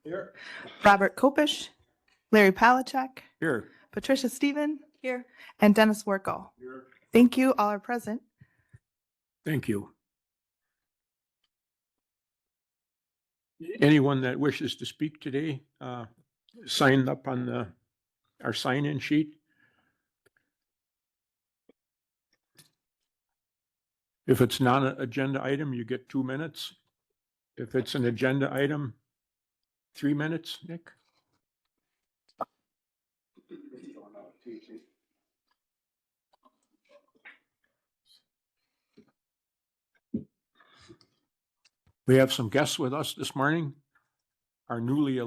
Here. Robert Kopish, Larry Palachuk, Here. Patricia Stephen, Here. and Dennis Warkle. Here. Thank you. All are present. Thank you. Anyone that wishes to speak today, sign up on our sign-in sheet. If it's not an agenda item, you get 2 minutes. If it's an agenda item, 3 minutes, Nick? We have some guests with us this morning. Our newly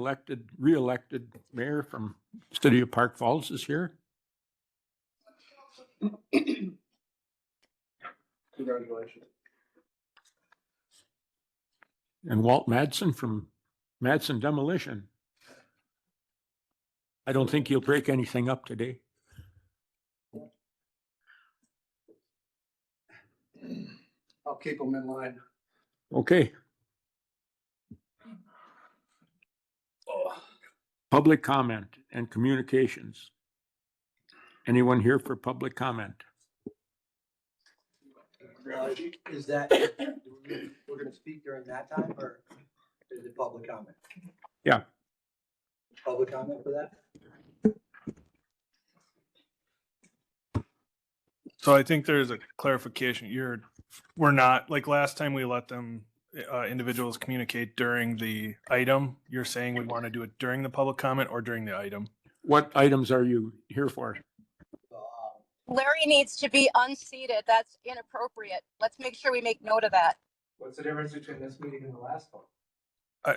re-elected mayor from City of Park Falls is here. Congratulations. And Walt Madsen from Madsen Demolition. I don't think he'll break anything up today. I'll keep them in line. Okay. Public comment and communications. Anyone here for public comment? Is that, we're gonna speak during that time, or is it public comment? Yeah. Public comment for that? So I think there's a clarification. We're not, like last time we let them, individuals communicate during the item. You're saying we want to do it during the public comment or during the item? What items are you here for? Larry needs to be unseated. That's inappropriate. Let's make sure we make note of that. What's the difference between this meeting and the last one?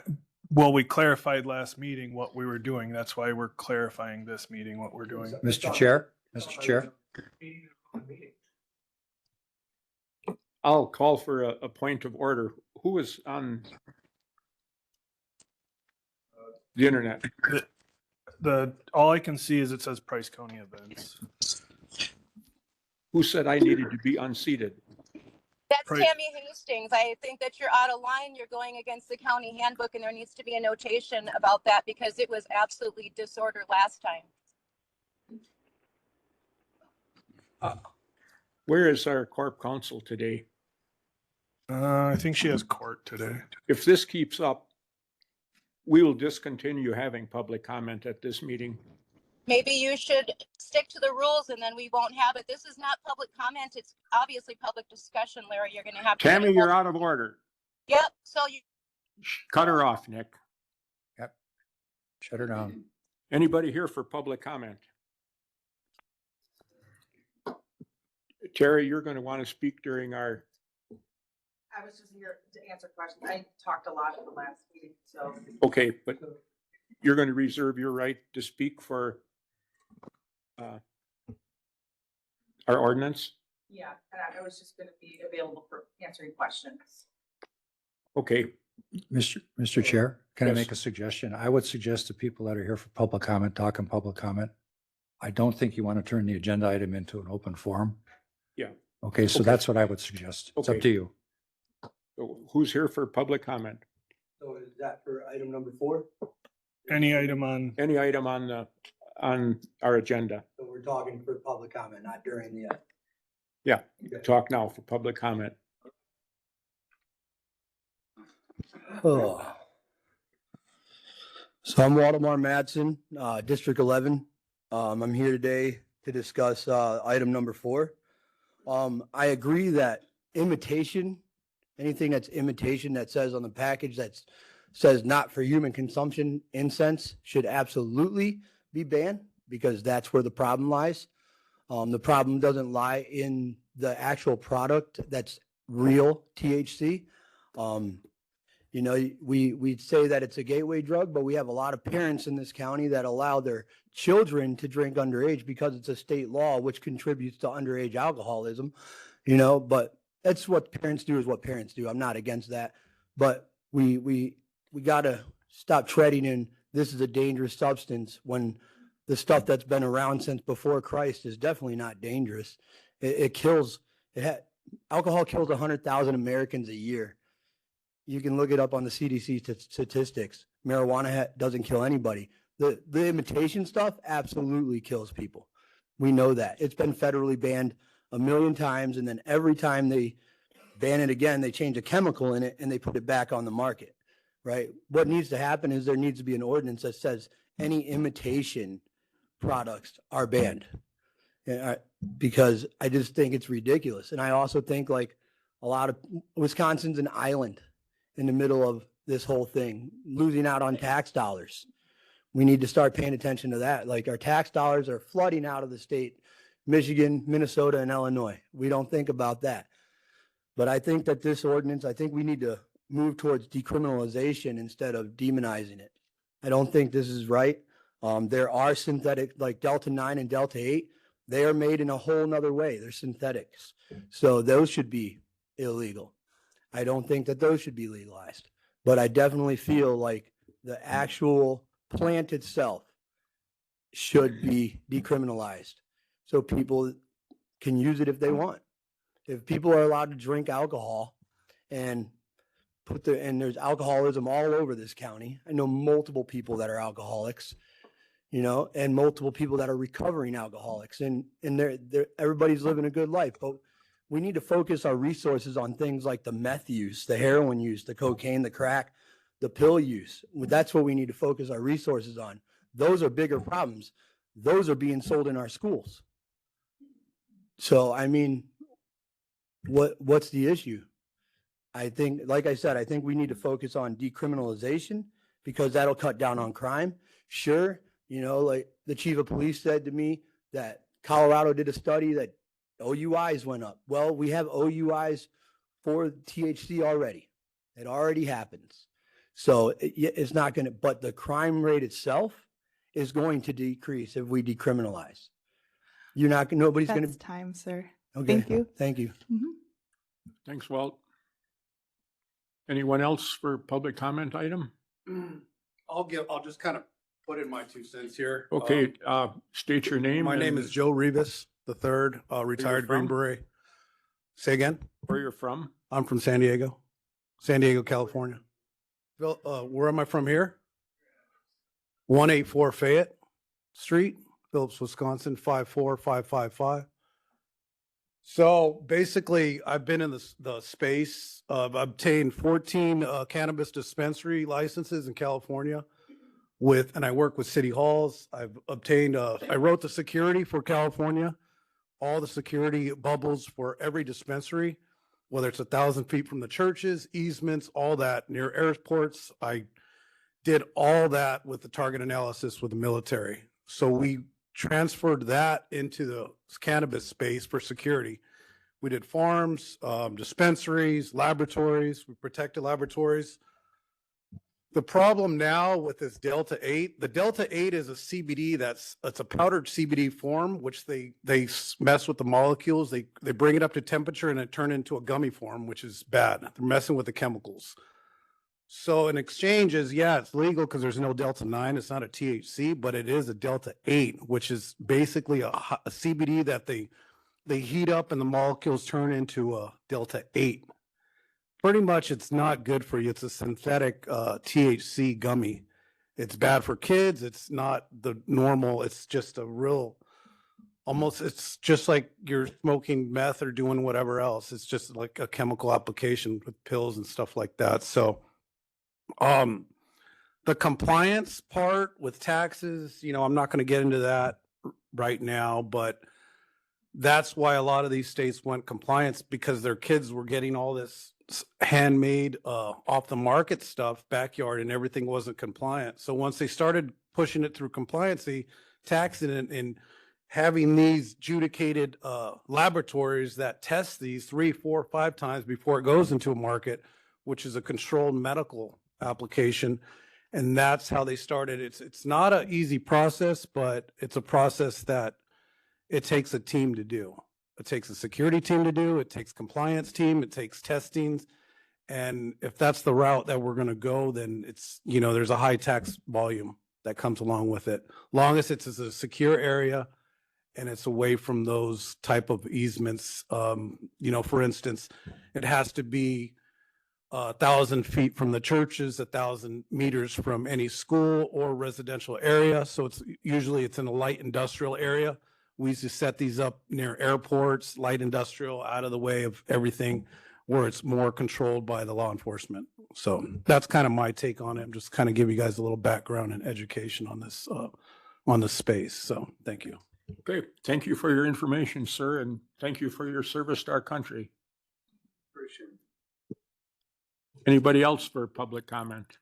Well, we clarified last meeting what we were doing. That's why we're clarifying this meeting, what we're doing. Mr. Chair, Mr. Chair, I'll call for a point of order. Who is on the internet? All I can see is it says Price County Events. Who said I needed to be unseated? That's Right. Tammy Hastings. I think that you're out of line. You're going against the county handbook, and there needs to be a notation about that because it was absolutely disordered last time. Where is our corp counsel today? I think she has court today. If this keeps up, we will discontinue having public comment at this meeting. Maybe you should stick to the rules and then we won't have it. This is not public comment. It's obviously public discussion, Larry. You're going to have to. Tammy, you're out of order. Yep. So you. Cut her off, Nick. shut her down. Anybody here for public comment? Terry, you're going to want to speak during our, I was just here to answer questions. I talked a lot at the last meeting, so. okay, but you're going to reserve your right to speak for our ordinance? Yeah, and I was just gonna be available for answering questions. Okay, Mr. Chair, can I Yes. make a suggestion? I would suggest to people that are here for public comment, talk in public comment. I don't think you want to turn the agenda item into an open forum. Yeah. Okay, so Okay. that's what I would suggest. It's up Okay. to you. so who's here for public comment? So is that for item number 4? Any item on, Any item on our agenda? So we're talking for public comment, not during the. Yeah, Okay. talk now for public comment. Oh. So I'm Waldemar Madsen, District 11. I'm here today to discuss item number 4. I agree that imitation, anything that's imitation that says on the package that says not for human consumption, incense should absolutely be banned because that's where the problem lies. The problem doesn't lie in the actual product that's real THC. You know, we say that it's a gateway drug, but we have a lot of parents in this county that allow their children to drink underage because it's a state law, which contributes to underage alcoholism, you know, but that's what parents do is what parents do. I'm not against that, but we gotta stop treading in this is a dangerous substance when the stuff that's been around since before Christ is definitely not dangerous. It kills, alcohol kills 100,000 Americans a year. You can look it up on the CDC statistics. Marijuana doesn't kill anybody. The imitation stuff absolutely kills people. We know that. It's been federally banned a million times, and then every time they ban it again, they change a chemical in it and they put it back on the market, right? What needs to happen is there needs to be an ordinance that says any imitation products are banned. Because I just think it's ridiculous. And I also think like a lot of Wisconsin's an island in the middle of this whole thing, losing out on tax dollars. We need to start paying attention to that. Like our tax dollars are flooding out of the state, Michigan, Minnesota, and Illinois. We don't think about that. But I think that this ordinance, I think we need to move towards decriminalization instead of demonizing it. I don't think this is right. There are synthetic, like Delta 9 and Delta 8. They are made in a whole nother way. They're synthetics. So those should be illegal. I don't think that those should be legalized. But I definitely feel like the actual plant itself should be decriminalized so people can use it if they want. If people are allowed to drink alcohol and and there's alcoholism all over this county. I know multiple people that are alcoholics, you know, and multiple people that are recovering alcoholics, and everybody's living a good life. But we need to focus our resources on things like the meth use, the heroin use, the cocaine, the crack, the pill use. That's what we need to focus our resources on. Those are bigger problems. Those are being sold in our schools. So, I mean, what's the issue? I think, like I said, I think we need to focus on decriminalization because that'll cut down on crime. Sure, you know, like the chief of police said to me that Colorado did a study that OUIs went up. Well, we have OUIs for THC already. It already happens. So it's not going to, but the crime rate itself is going to decrease if we decriminalize. Nobody's going That's to. time, sir. Okay. Thank you. Thank you. Mhm. Thanks, Walt. Anyone else for public comment item? I'll just kind of put in my 2 cents here. Okay, state your name. My name and is Joe Rivas, the third, retired Green from? Beret. Say again? Where you're from? I'm from San Diego, California. Where am I from here? 184 Fayette Street, Phillips, Wisconsin, 54555. So basically, I've been in the space. I've obtained 14 cannabis dispensary licenses in California and I work with city halls. I've obtained, I wrote the security for California, all the security bubbles for every dispensary, whether it's 1,000 feet from the churches, easements, all that near airports. I did all that with the target analysis with the military. So we transferred that into the cannabis space for security. We did farms, dispensaries, laboratories. We protected laboratories. The problem now with this Delta 8, the Delta 8 is a CBD it's a powdered CBD form, which they mess with the molecules. They bring it up to temperature and it turns into a gummy form, which is bad. They're messing with the chemicals. So an exchange is, yeah, it's legal because there's no Delta 9. It's not a THC, but it is a Delta 8, which is basically a CBD that they heat up and the molecules turn into a Delta 8. Pretty much it's not good for you. It's a synthetic THC gummy. It's bad for kids. It's not the normal. It's just a real, almost, it's just like you're smoking meth or doing whatever else. It's just like a chemical application with pills and stuff like that. So the compliance part with taxes, you know, I'm not going to get into that right now, but that's why a lot of these states went compliance because their kids were getting all this handmade off the market stuff, backyard, and everything wasn't compliant. So once they started pushing it through compliancy, taxing it and having these adjudicated laboratories that test these 3, 4, 5 times before it goes into a market, which is a controlled medical application. And that's how they started. It's not an easy process, but it's a process that it takes a team to do. It takes a security team to do. It takes compliance team. It takes testings. And if that's the route that we're going to go, then it's, you know, there's a high tax volume that comes along with it. Long as it's a secure area and it's away from those type of easements. You know, for instance, it has to be 1,000 feet from the churches, 1,000 meters from any school or residential area. So it's usually it's in a light industrial area. We used to set these up near airports, light industrial, out of the way of everything where it's more controlled by the law enforcement. So that's kind of my take on it. I'm just kind of give you guys a little background and education on this space. So thank you. Okay, thank you for your information, sir, and thank you for your service to our country. Appreciate it. Anybody else for public comment?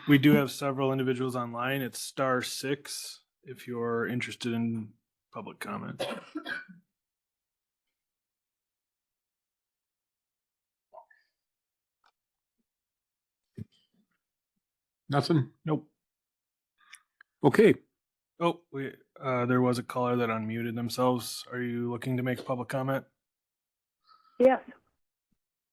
We do have several individuals online. It's *6 if you're interested in public comment. Nothing? Nope. Okay, Oh, there was a caller that unmuted themselves. Are you looking to make a public comment? Yes,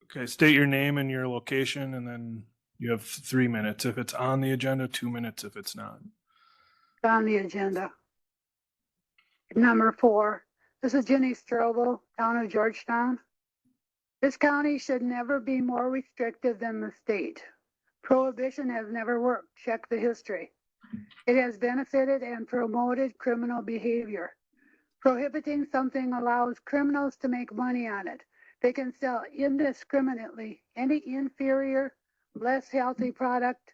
Okay, state your name and your location, and then you have 3 minutes if it's on the agenda, 2 minutes if it's not. it's on the agenda. Number 4, this is Jenny Strobel, town of Georgetown. This county should never be more restrictive than the state. Prohibition has never worked. Check the history. It has benefited and promoted criminal behavior. Prohibiting something allows criminals to make money on it. They can sell indiscriminately any inferior, less healthy product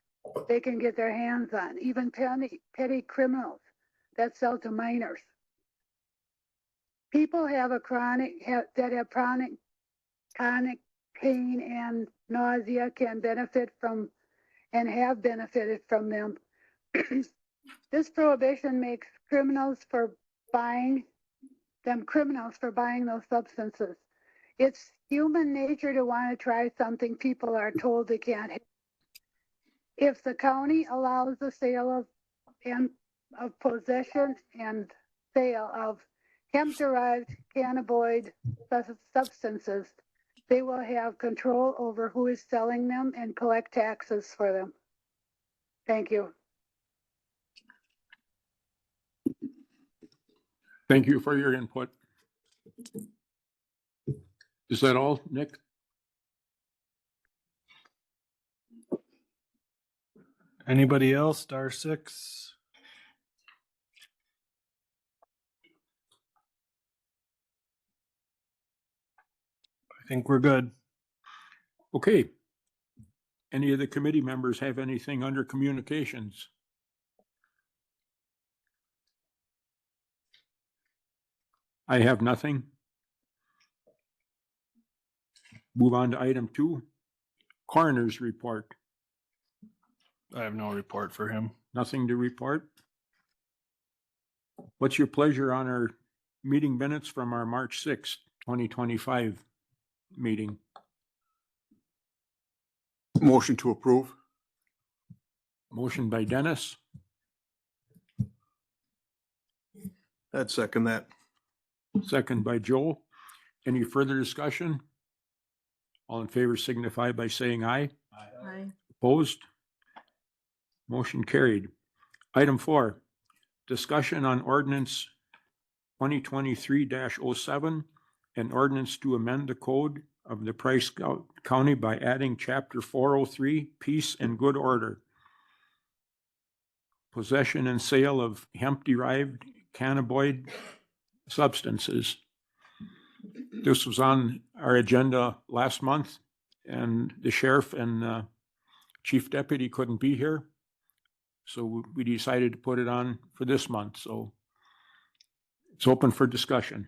they can get their hands on, even petty criminals that sell to minors. People have chronic pain and nausea can benefit from and have benefited from them. This prohibition makes criminals for buying those substances. It's human nature to want to try something people are told they can't have. If the county allows the sale of possession and sale of hemp-derived cannabinoid substances, they will have control over who is selling them and collect taxes for them. Thank you. thank you for your input. Is that all, Nick? Anybody else? *6. I think we're good. Okay. Any of the committee members have anything under communications? I have nothing. Move on to item 2, coroner's report. I have no report for him. Nothing to report. What's your pleasure on our meeting minutes from our March 6th, 2025 meeting? Motion to approve. Motion by Dennis, I'd second that. second by Joe. Any further discussion? All in favor signify by saying aye. Aye. Opposed? Motion carried. Item 4, discussion on ordinance 2023-07, an ordinance to amend the code of the Price County by adding chapter 403, peace and good order. Possession and sale of hemp-derived cannabinoid substances. This was on our agenda last month, and the sheriff and chief deputy couldn't be here. So we decided to put it on for this month. So it's open for discussion.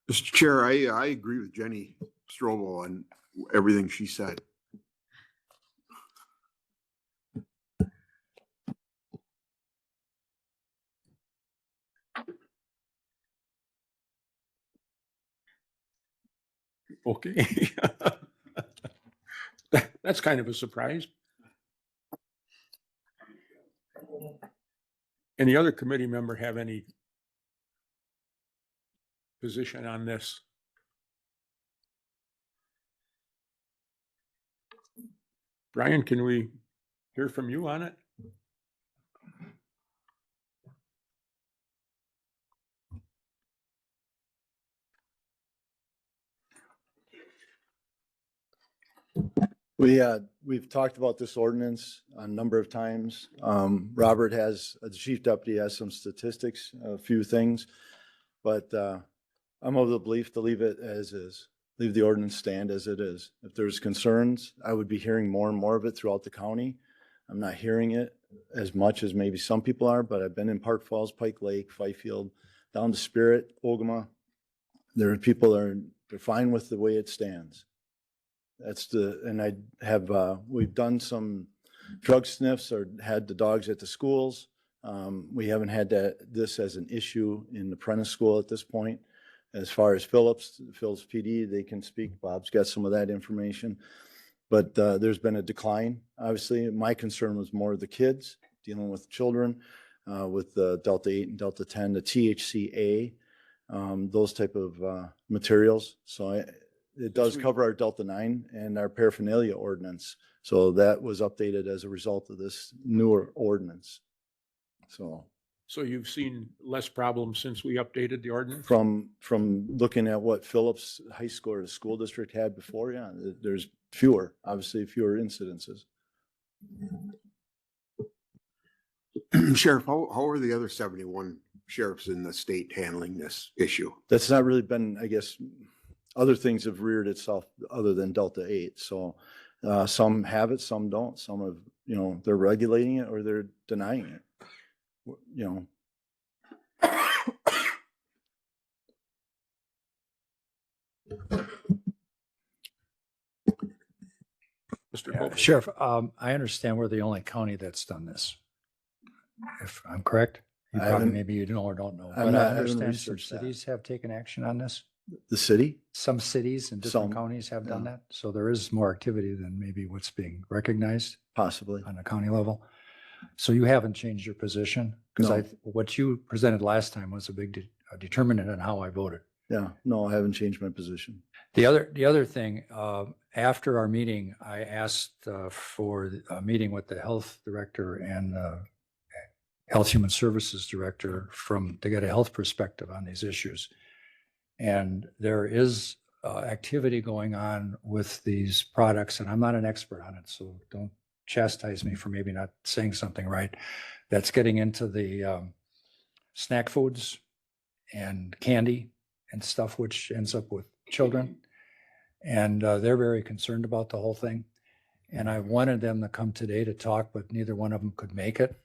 Mr. Chair, I agree with Jenny Strobel on everything she said. Okay. That's kind of a surprise. Any other committee member have any position on this? Brian, can we hear from you on it? We've talked about this ordinance a number of times. Robert has, the chief deputy has some statistics, a few things. But I'm of the belief to leave it as is, leave the ordinance stand as it is. If there's concerns, I would be hearing more and more of it throughout the county. I'm not hearing it as much as maybe some people are, but I've been in Park Falls, Pike Lake, Fifield, down to Spirit, Ogama. There are people that they're fine with the way it stands. And I have, we've done some drug sniffs or had the dogs at the schools. We haven't had this as an issue in the Prentice School at this point. As far as Phillips PD, they can speak. Bob's got some of that information. But there's been a decline. Obviously, my concern was more the kids, dealing with children, with the Delta 8 and Delta 10, the THCA, those type of materials. So it does cover our Delta 9 and our paraphernalia ordinance. So that was updated as a result of this newer ordinance. So you've seen less problems since we updated the ordinance? from looking at what Phillips High School or the school district had before, yeah, there's obviously fewer incidences. Sheriff, how are the other 71 sheriffs in the state handling this issue? That's not really been, I guess, other things have reared itself other than Delta 8. So some have it, some don't. Some have, they're regulating it or they're denying it. Mr. Pope? Sheriff, I understand we're the only county that's done this. If I'm correct, you I probably, haven't- maybe you know or don't know. I'm But not- I I haven't understand some researched that. cities have taken action on this. The city? Some cities and different Some, counties have done yeah. that. So there is more activity than maybe what's being recognized Possibly. on a county level. So you haven't changed your position? Because No. what you presented last time was a big determinant on how I voted. Yeah, no, I haven't changed my position. The other thing, after our meeting, I asked for a meeting with the health director and health human services director to get a health perspective on these issues. And there is activity going on with these products, and I'm not an expert on it, so don't chastise me for maybe not saying something right. That's getting into the snack foods and candy and stuff, which ends up with children. And they're very concerned about the whole thing. And I wanted them to come today to talk, but neither one of them could make it.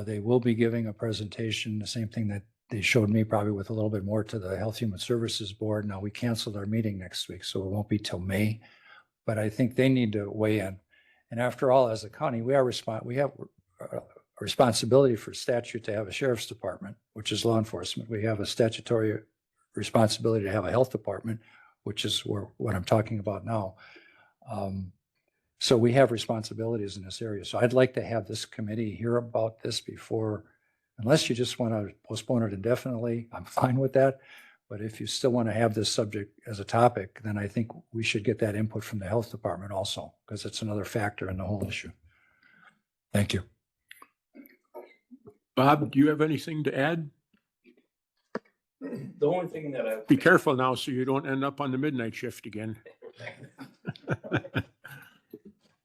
They will be giving a presentation, the same thing that they showed me, probably with a little bit more, to the Health Human Services Board. Now, we canceled our meeting next week, so it won't be till May. But I think they need to weigh in. And after all, as a county, we have a responsibility for statute to have a sheriff's department, which is law enforcement. We have a statutory responsibility to have a health department, which is what I'm talking about now. So we have responsibilities in this area. So I'd like to have this committee hear about this before, unless you just want to postpone it indefinitely, I'm fine with that. But if you still want to have this subject as a topic, then I think we should get that input from the health department also, because it's another factor in the whole issue. Thank you. Bob, do you have anything to add? The only thing that I. Be careful now so you don't end up on the midnight shift again.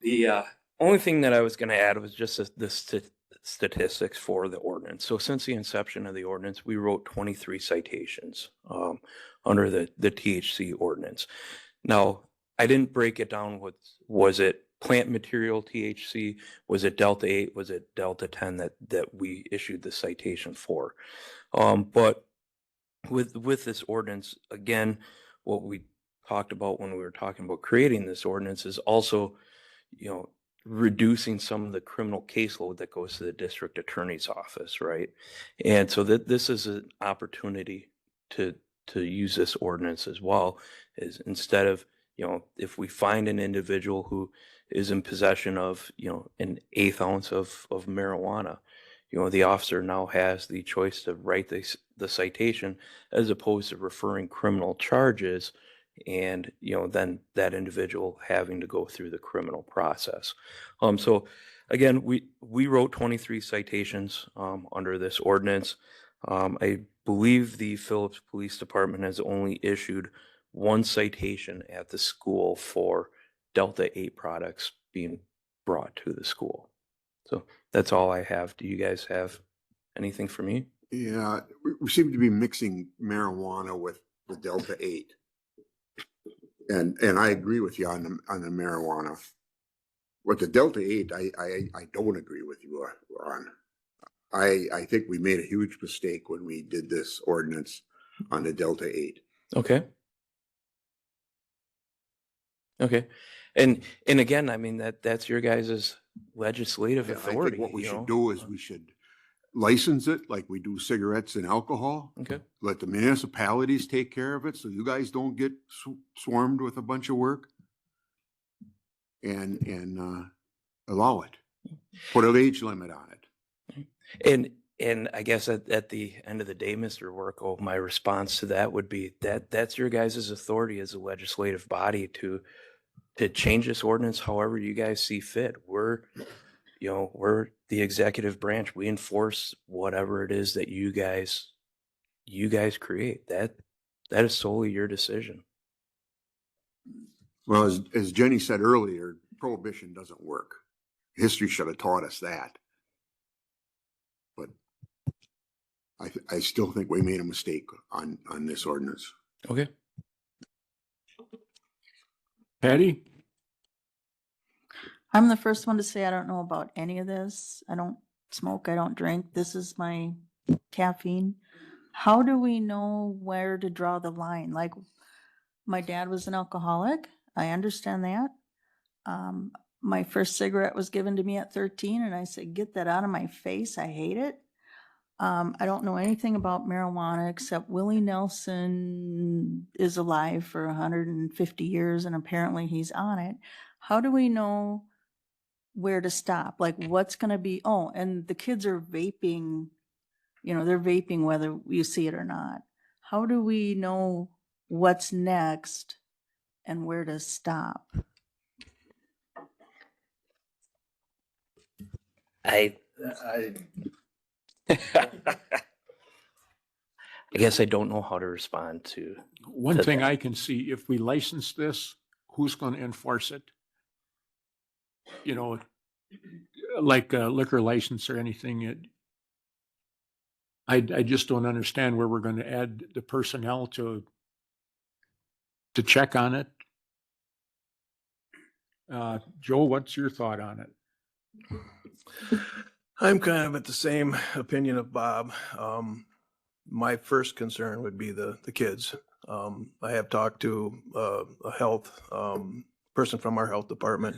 The only thing that I was going to add was just the statistics for the ordinance. So since the inception of the ordinance, we wrote 23 citations under the THC ordinance. Now, I didn't break it down. Was it plant material THC? Was it Delta 8? Was it Delta 10 that we issued the citation for? But with this ordinance, again, what we talked about when we were talking about creating this ordinance is also, reducing some of the criminal caseload that goes to the district attorney's office, right? And so that this is an opportunity to use this ordinance as well, is instead of, if we find an individual who is in possession of, an 1/8 ounce of marijuana, the officer now has the choice to write the citation as opposed to referring criminal charges and, then that individual having to go through the criminal process. So again, we wrote 23 citations under this ordinance. I believe the Phillips Police Department has only issued one citation at the school for Delta 8 products being brought to the school. So that's all I have. Do you guys have anything for me? Yeah, we seem to be mixing marijuana with the Delta 8. And I agree with you on the marijuana. With the Delta 8, I don't agree with you on. I think we made a huge mistake when we did this ordinance on the Delta 8. Okay. Okay. And again, I mean, that's your guys' legislative Yeah, I authority. think what we you should know? do is we should license it like we do cigarettes and alcohol. Okay. Let the municipalities take care of it so you guys don't get swarmed with a bunch of work. And allow it. Put an age limit on it. And I guess at the end of the day, Mr. Worko, my response to that would be that's your guys' authority as a legislative body to change this ordinance however you guys see fit. We're the executive branch. We enforce whatever it is that you guys create. That is solely your decision. Well, as Jenny said earlier, prohibition doesn't work. History should have taught us that. But I still think we made a mistake on this ordinance. Okay. Patty? I'm the first one to say I don't know about any of this. I don't smoke, I don't drink. This is my caffeine. How do we know where to draw the line? Like, my dad was an alcoholic. I understand that. My first cigarette was given to me at 13, and I said, get that out of my face. I hate it. I don't know anything about marijuana except Willie Nelson is alive for 150 years, and apparently he's on it. How do we know where to stop? Like, what's going to be, and the kids are vaping, they're vaping whether you see it or not. How do we know what's next and where to stop? I guess I don't know how to respond to. One to thing that. I can see, if we license this, who's going to enforce it? Like a liquor license or anything. I just don't understand where we're going to add the personnel to check on it. Joe, what's your thought on it? I'm kind of at the same opinion of Bob. My first concern would be the kids. I have talked to a health person from our health department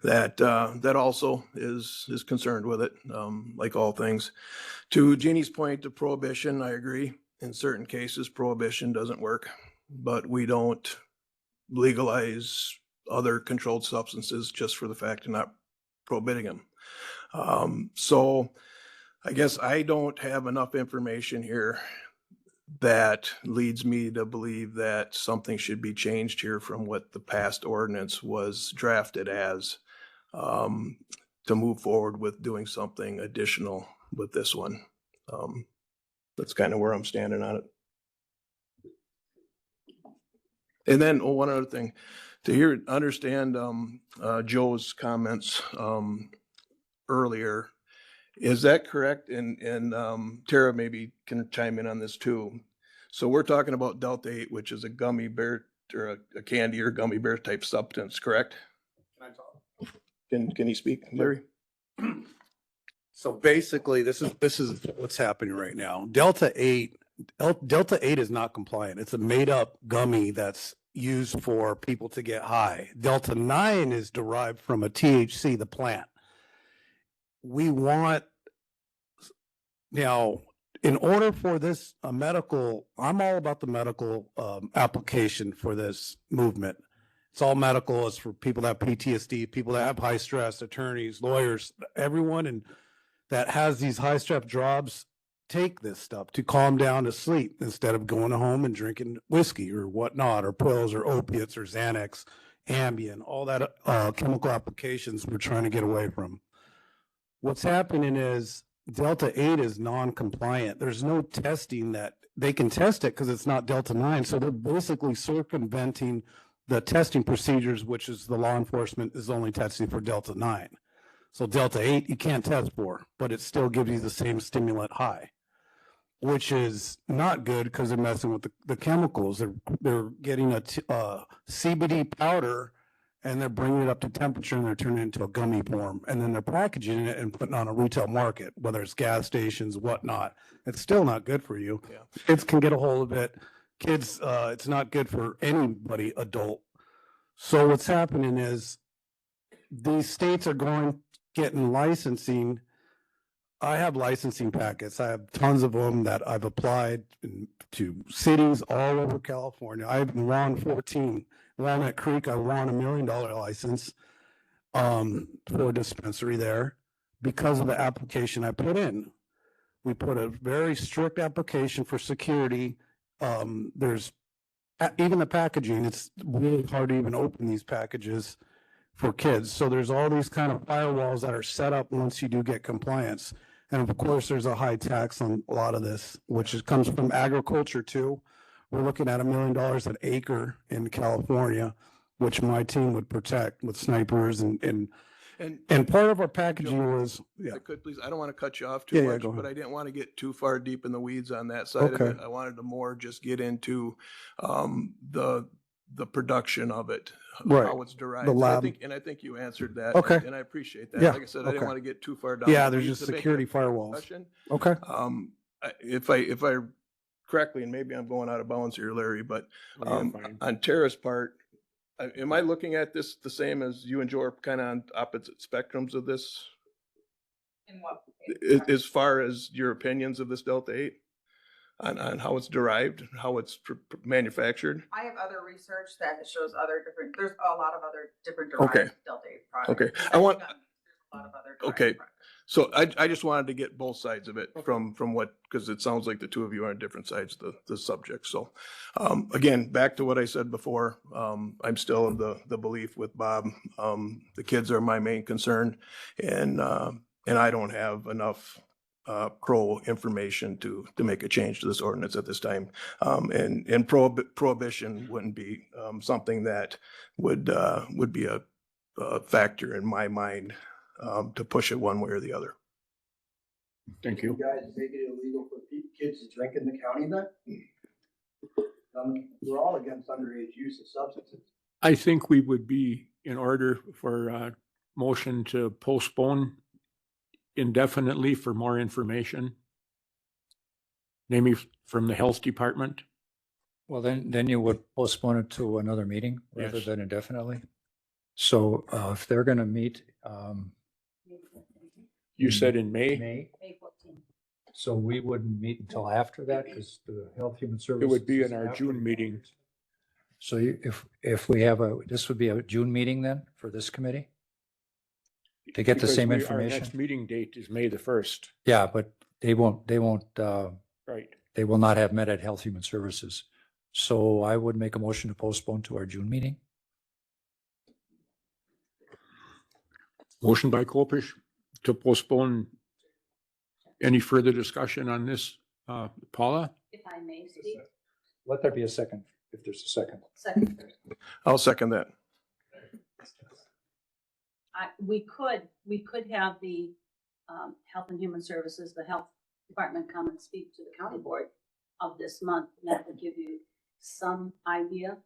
that also is concerned with it, like all things. To Jeannie's point to prohibition, I agree. In certain cases, prohibition doesn't work, but we don't legalize other controlled substances just for the fact of not prohibiting them. So I guess I don't have enough information here that leads me to believe that something should be changed here from what the past ordinance was drafted as, to move forward with doing something additional with this one. That's kind of where I'm standing on it. And then one other thing, to understand Joe's comments earlier, is that correct? And Tara maybe can chime in on this too. So we're talking about Delta 8, which is a gummy bear or a candy or gummy bear type substance, correct? Can I talk? Can he speak, Larry? So basically, this is what's happening right now. Delta 8 is not compliant. It's a made up gummy that's used for people to get high. Delta 9 is derived from a THC, the plant. We want, now, in order for this I'm all about the medical application for this movement. It's all medical. It's for people that have PTSD, people that have high stress, attorneys, lawyers, everyone that has these high stress jobs take this stuff to calm down to sleep instead of going home and drinking whiskey or whatnot, or pills or opiates or Xanax, Ambien, all that chemical applications we're trying to get away from. What's happening is Delta 8 is non-compliant. There's no testing that they can test it because it's not Delta 9. So they're basically circumventing the testing procedures, which is the law enforcement is only testing for Delta 9. So Delta 8, you can't test for, but it still gives you the same stimulant high, which is not good because they're messing with the chemicals. They're getting a CBD powder and they're bringing it up to temperature and they're turning it into a gummy form. And then they're packaging it and putting it on a retail market, whether it's gas stations, whatnot. It's still not good for you. Yeah. Kids can get a hold of it. Kids, it's not good for anybody adult. So what's happening is these states are getting licensing. I have licensing packets. I have tons of them that I've applied to cities all over California. I've won 14. Walnut Creek, I won $1 million license for a dispensary there because of the application I put in. We put a very strict application for security. There's even the packaging, it's really hard to even open these packages for kids. So there's all these kind of firewalls that are set up once you do get compliance. And of course, there's a high tax on a lot of this, comes from agriculture too. We're looking at $1 million an acre in California, which my team would protect with snipers and part of our packaging was, If I could, please, I don't want to cut you off Yeah, too yeah, much, go but ahead. I didn't want to get too far deep in the weeds on that side of Okay. it. I wanted to more just get into the production of it, Right. how it's derived. The And lab. I think you answered that. Okay. And I appreciate that. Yeah, Like I said, I okay. didn't want to get too far down. Yeah, the there's weeds just to make security a firewalls. discussion. Okay. If I correctly, and maybe I'm going out of bounds here, Larry, but You're fine. on Tara's part, am I looking at this the same as you and Joe are kind of on opposite spectrums of this? In what? As far as your opinions of this Delta 8 on how it's derived, how it's manufactured? I have other research that shows there's a lot of other different Okay. derived Delta 8 products. Okay. Besides I want- gummies, there's a lot of other derived Okay. products. So I just wanted to get both sides of it from what, because it sounds like the two of you are on different sides of the subject. So again, back to what I said before, I'm still of the belief with Bob. The kids are my main concern and I don't have enough pro information to make a change to this ordinance at this time. And prohibition wouldn't be something that would be a factor in my mind to push it one way or the other. Thank you. guys make it illegal for kids to drink in the county then? We're all against underage use of substances. I think we would be in order for a motion to postpone indefinitely for more information. Maybe from the health department. Well, then you would postpone it to another meeting rather Yes. than indefinitely. So if they're going to meet You said in May, May, so we wouldn't meet until after that because the Health Human it Services. would be is in our after June the meeting. So if we have this would be a June meeting then for this committee? To get the Because same Our information? next meeting date is May the 1st. Yeah, but they won't, Right. they will not have met at Health Human Services. So I would make a motion to postpone to our June meeting. Motion by Kopish to postpone any further discussion on this. Paula? If I may speak, Let there be a second, if there's a second. second, I'll second that. we could have the Health and Human Services, the Health Department come and speak to the county board of this month. And that would give you some idea.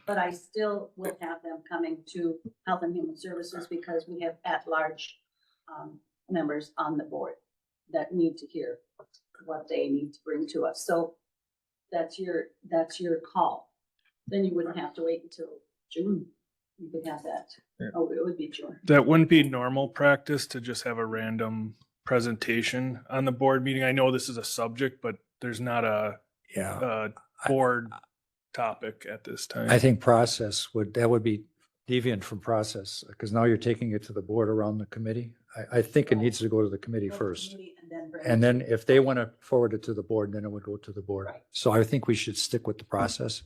But I still will have them coming to Health and Human Services because we have at-large members on the board that need to hear what they need to bring to us. So that's your call. Then you wouldn't have to wait until June. You could have that. Oh, it would be June. That wouldn't be normal practice to just have a random presentation on the board meeting. I know this is a subject, but there's not a board topic at this time. I think that would be deviant from process because now you're taking it to the board around the committee. I think it needs to go to the committee Go to first. committee and then bring it And to then you. if they want to forward it to the board, then it would go to the board. Right. So I think we should stick with the process.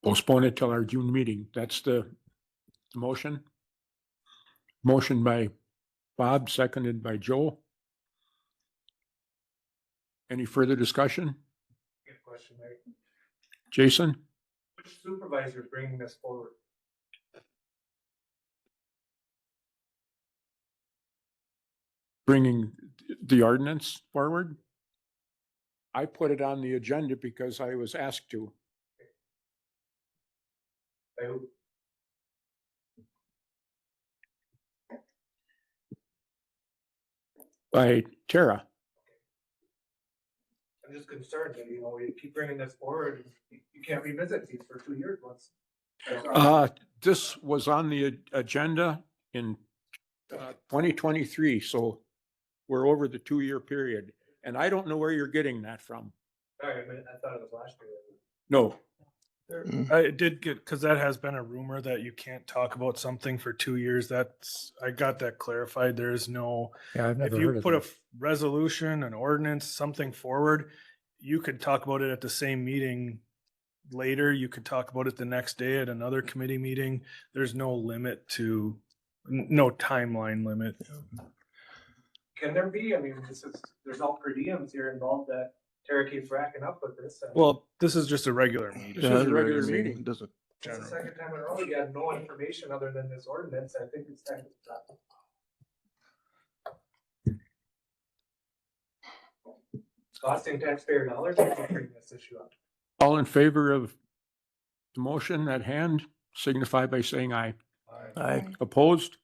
Postpone it till our June meeting. That's the motion. Motion by Bob, seconded by Joe. Any further discussion? Jason? Which supervisor is bringing this forward? Bringing the ordinance forward? I put it on the agenda because I was asked to. By Tara. I'm just concerned that, you know, we keep bringing this forward, you can't revisit these for 2 years once. This was on the agenda in 2023, so we're over the 2-year period. And I don't know where you're getting that from. Sorry, I thought it was last year. No, I did get, because that has been a rumor that you can't talk about something for 2 years. That's, I got that clarified. There is no, Yeah, I've if never you heard of put a that. resolution, an ordinance, something forward, you could talk about it at the same meeting later. You could talk about it the next day at another committee meeting. There's no limit to, no timeline limit. Can there be? I mean, there's all per diems here involved that Tara keeps racking up with this. Well, this is just a regular meeting. This is a regular meeting. It doesn't. It's the second time in a row you had no information other than this ordinance. I think it's time to stop. It's costing taxpayer dollars to keep bringing this issue up. all in favor of the motion at hand, signify by saying aye. Aye. Opposed?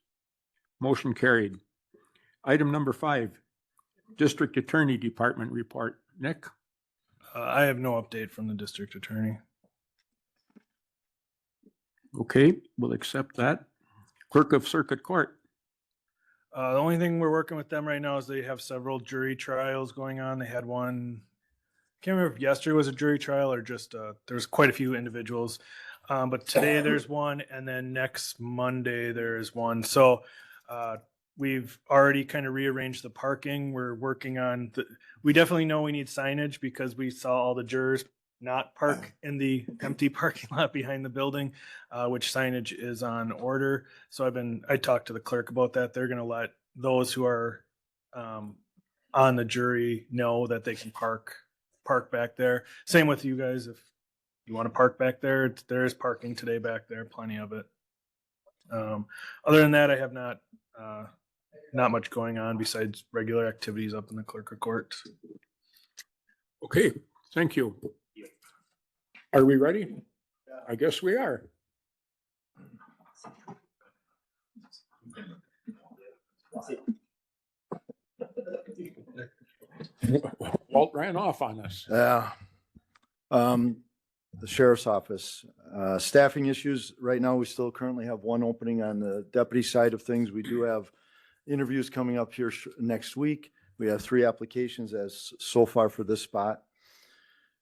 Motion carried. Item number 5, District Attorney Department report. Nick? I have no update from the district attorney. Okay, we'll accept that. Clerk of Circuit Court. The only thing we're working with them right now is they have several jury trials going on. They had one, can't remember if yesterday was a jury trial or just, there's quite a few individuals. But today there's one, and then next Monday there is one. So, we've already kind of rearranged the parking. We're working on we definitely know we need signage because we saw all the jurors not park in the empty parking lot behind the building, which signage is on order. So I talked to the clerk about that. They're going to let those who are on the jury know that they can park back there. Same with you guys. If you want to park back there, there is parking today back there, plenty of it. Other than that, I have not much going on besides regular activities up in the clerk of court. Okay, thank you. Are we ready? I guess we are. Walt ran off on us. Yeah. The sheriff's office, staffing issues. Right now, we still currently have one opening on the deputy side of things. We do have interviews coming up here next week. We have 3 applications as so far for this spot.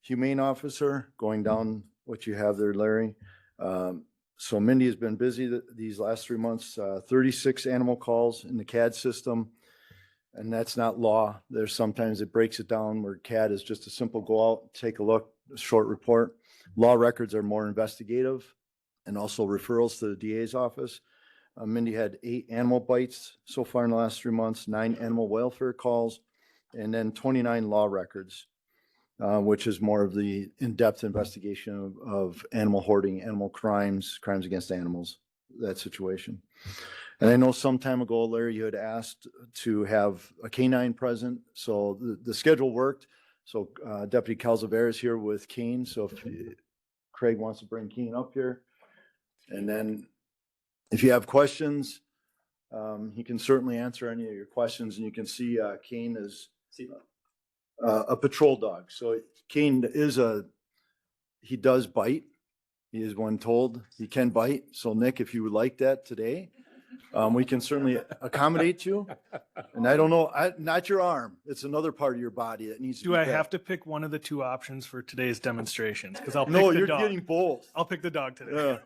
Humane officer, going down what you have there, Larry. So Mindy has been busy these last 3 months, 36 animal calls in the CAD system. And that's not law. There's sometimes it breaks it down where CAD is just a simple go out, take a look, a short report. Law records are more investigative and also referrals to the DA's office. Mindy had 8 animal bites so far in the last 3 months, 9 animal welfare calls, and then 29 law records, which is more of the in-depth investigation of animal hoarding, animal crimes, crimes against animals, that situation. And I know some time ago, Larry, you had asked to have a canine present, so the schedule worked. So Deputy Calzaver is here with Kane, so if Craig wants to bring Kane up here. And then if you have questions, he can certainly answer any of your questions, and you can see Kane is a patrol dog. So Kane is he does bite. He is one told he can bite. So Nick, if you would like that today, we can certainly accommodate you. And I don't know, not your arm. It's another part of your body that needs to be. Do I fed. have to pick one of the 2 options for today's demonstrations? Because I'll pick No, the you're dog. getting both. I'll pick the dog today.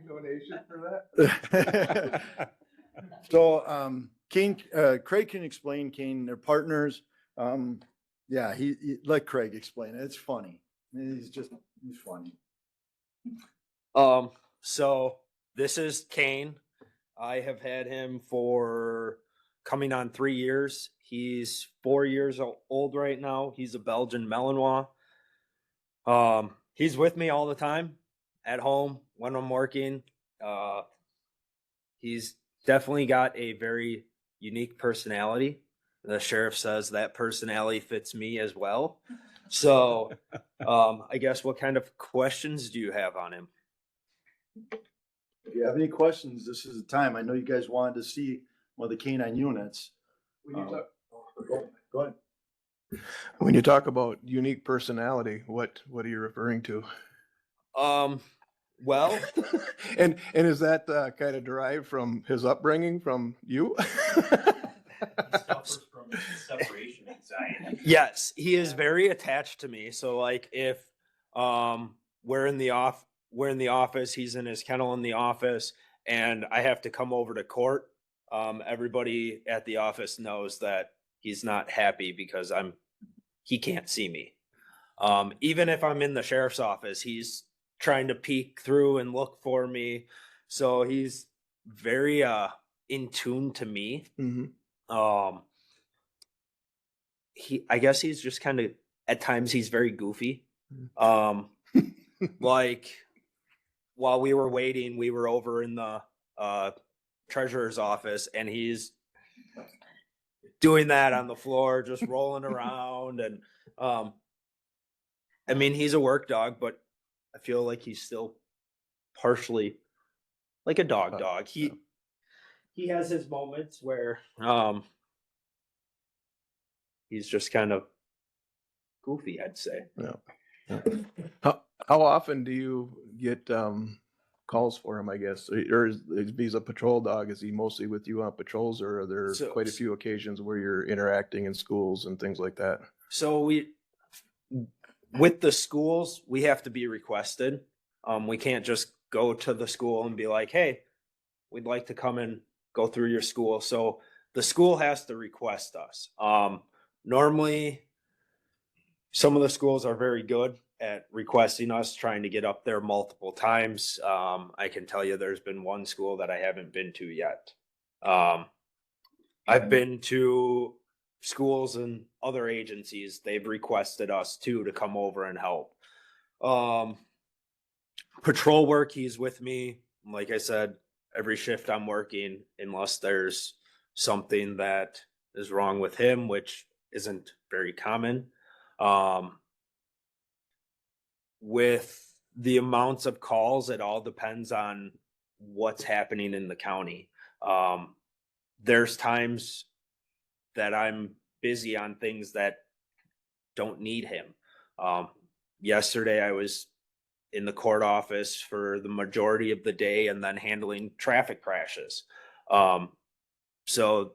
Donation for that? So, Kane, Craig can explain, Kane, they're partners. Yeah, he let Craig explain it. It's funny. He's funny. So this is Kane. I have had him for coming on 3 years. He's 4 years old right now. He's a Belgian Malinois. He's with me all the time at home when I'm working. He's definitely got a very unique personality. The sheriff says that personality fits me as well. So, I guess what kind of questions do you have on him? If you have any questions, this is the time. I know you guys wanted to see one of the canine units. Go ahead. When you talk about unique personality, what are you referring to? Well, and is that kind of derived from his upbringing from you? Separation anxiety. Yes, he is very attached to me. So like if we're in the office, he's in his kennel in the office, and I have to come over to court, everybody at the office knows that he's not happy because he can't see me. Even if I'm in the sheriff's office, he's trying to peek through and look for me. So he's very in tune to me. Mm-hmm. I guess he's just kind of, at times he's very goofy. Like while we were waiting, we were over in the treasurer's office, and he's doing that on the floor, just rolling around. And I mean, he's a work dog, but I feel like he's still partially like a dog. He has his moments where he's just kind of goofy, I'd say. Yeah. How often do you get calls for him, I guess? Or if he's a patrol dog, is he mostly with you on patrols, or are there quite a few occasions where you're interacting in schools and things like that? So with the schools, we have to be requested. We can't just go to the school and be like, hey, we'd like to come and go through your school. So the school has to request us. Normally, some of the schools are very good at requesting us, trying to get up there multiple times. I can tell you there's been one school that I haven't been to yet. I've been to schools and other agencies. They've requested us to come over and help. Patrol work, he's with me. Like I said, every shift I'm working, unless there's something that is wrong with him, which isn't very common. With the amounts of calls, it all depends on what's happening in the county. There's times that I'm busy on things that don't need him. Yesterday I was in the court office for the majority of the day and then handling traffic crashes. So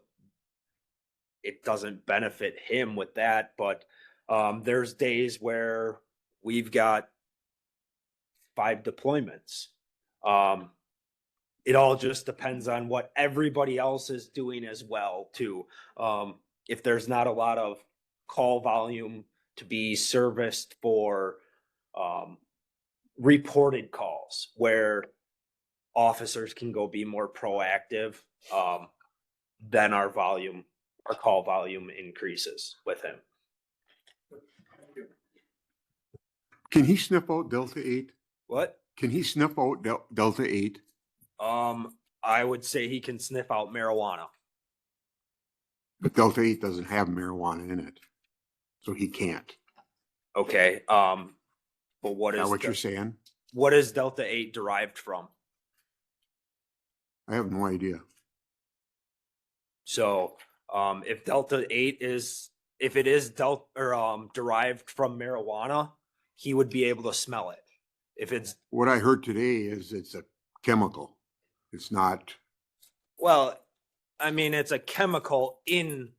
it doesn't benefit him with that, but there's days where we've got 5 deployments. It all just depends on what everybody else is doing as well too. If there's not a lot of call volume to be serviced for reported calls where officers can go be more proactive, then our call volume increases with him. Can he sniff out Delta 8? What? Can he sniff out Delta 8? I would say he can sniff out marijuana. But Delta 8 doesn't have marijuana in it, so he can't. Okay. But what Is is that what you're saying? What is Delta 8 derived from? I have no idea. So, if Delta 8 is derived from marijuana, he would be able to smell it. If it's What I heard today is it's a chemical. It's not. Well, I mean, it's a chemical in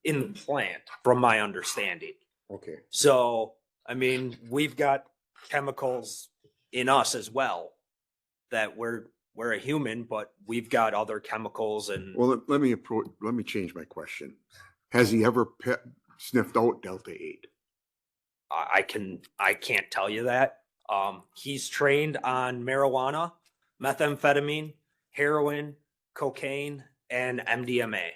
the plant, from my understanding. Okay. So, I mean, we've got chemicals in us as well that we're a human, but we've got other chemicals and. Well, let me change my question. Has he ever sniffed out Delta 8? I can't tell you that. He's trained on marijuana, methamphetamine, heroin, cocaine, and MDMA.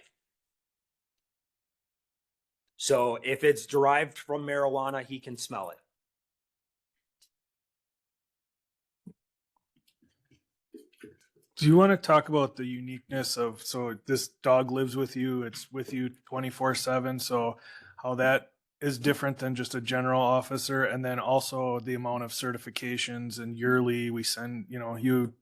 So if it's derived from marijuana, he can smell it. Do you want to talk about the uniqueness of, so this dog lives with you, it's with you 24/7, so how that is different than just a general officer, and then also the amount of certifications and yearly we send, you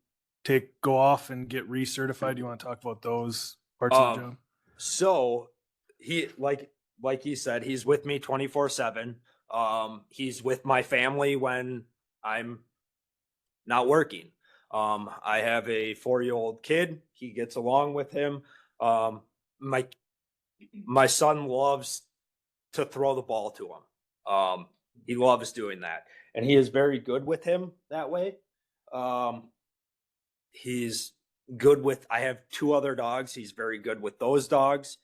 go off and get recertified. Do you want to talk about those parts of the job? So he, like he said, he's with me 24/7. He's with my family when I'm not working. I have a 4-year-old kid. He gets along with him. My son loves to throw the ball to him. He loves doing that, and he is very good with him that way. He's good with. I have 2 other dogs. He's very good with those dogs.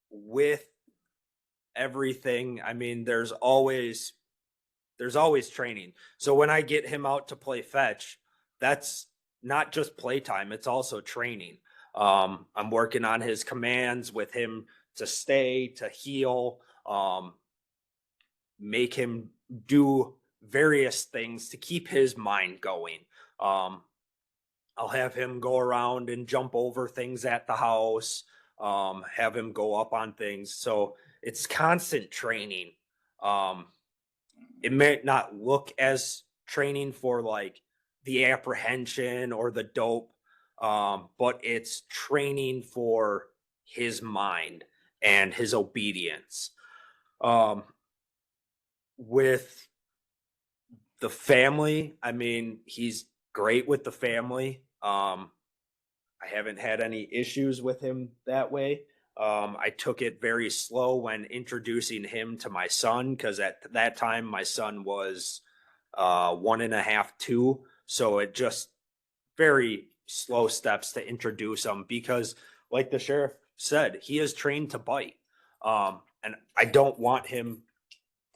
With everything, I mean, there's always training. So when I get him out to play fetch, that's not just playtime, it's also training. I'm working on his commands with him to stay, to heel, make him do various things to keep his mind going. I'll have him go around and jump over things at the house, have him go up on things. So it's constant training. It may not look as training for like the apprehension or the dope, but it's training for his mind and his obedience. With the family, I mean, he's great with the family. I haven't had any issues with him that way. I took it very slow when introducing him to my son, because at that time my son was 1.5, 2. So it just very slow steps to introduce him, because like the sheriff said, he is trained to bite. And I don't want him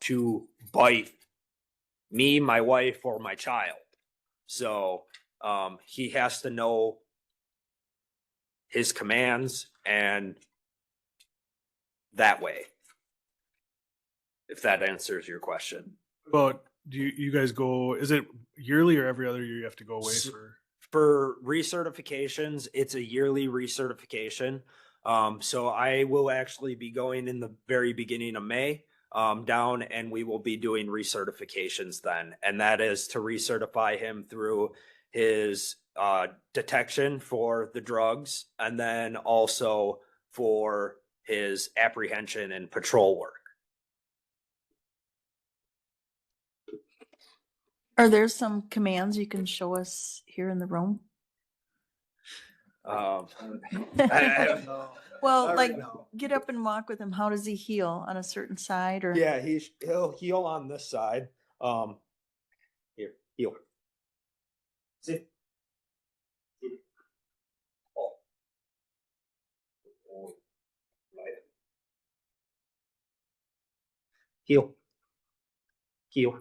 to bite me, my wife, or my child. So he has to know his commands, and that way, if that answers your question. But do you guys go, is it yearly or every other year you have to go away For recertifications, it's a yearly recertification. So I will actually be going in the very beginning of May down, and we will be doing recertifications then. And that is to recertify him through his detection for the drugs, and then also for his apprehension and patrol work. Are there some commands you can show us here in the room? I Well, I like know. get up and walk with him. How does he heal on a certain side or? Yeah, he'll heal on this side. Here, heal. See? Oh. Heal. Heal.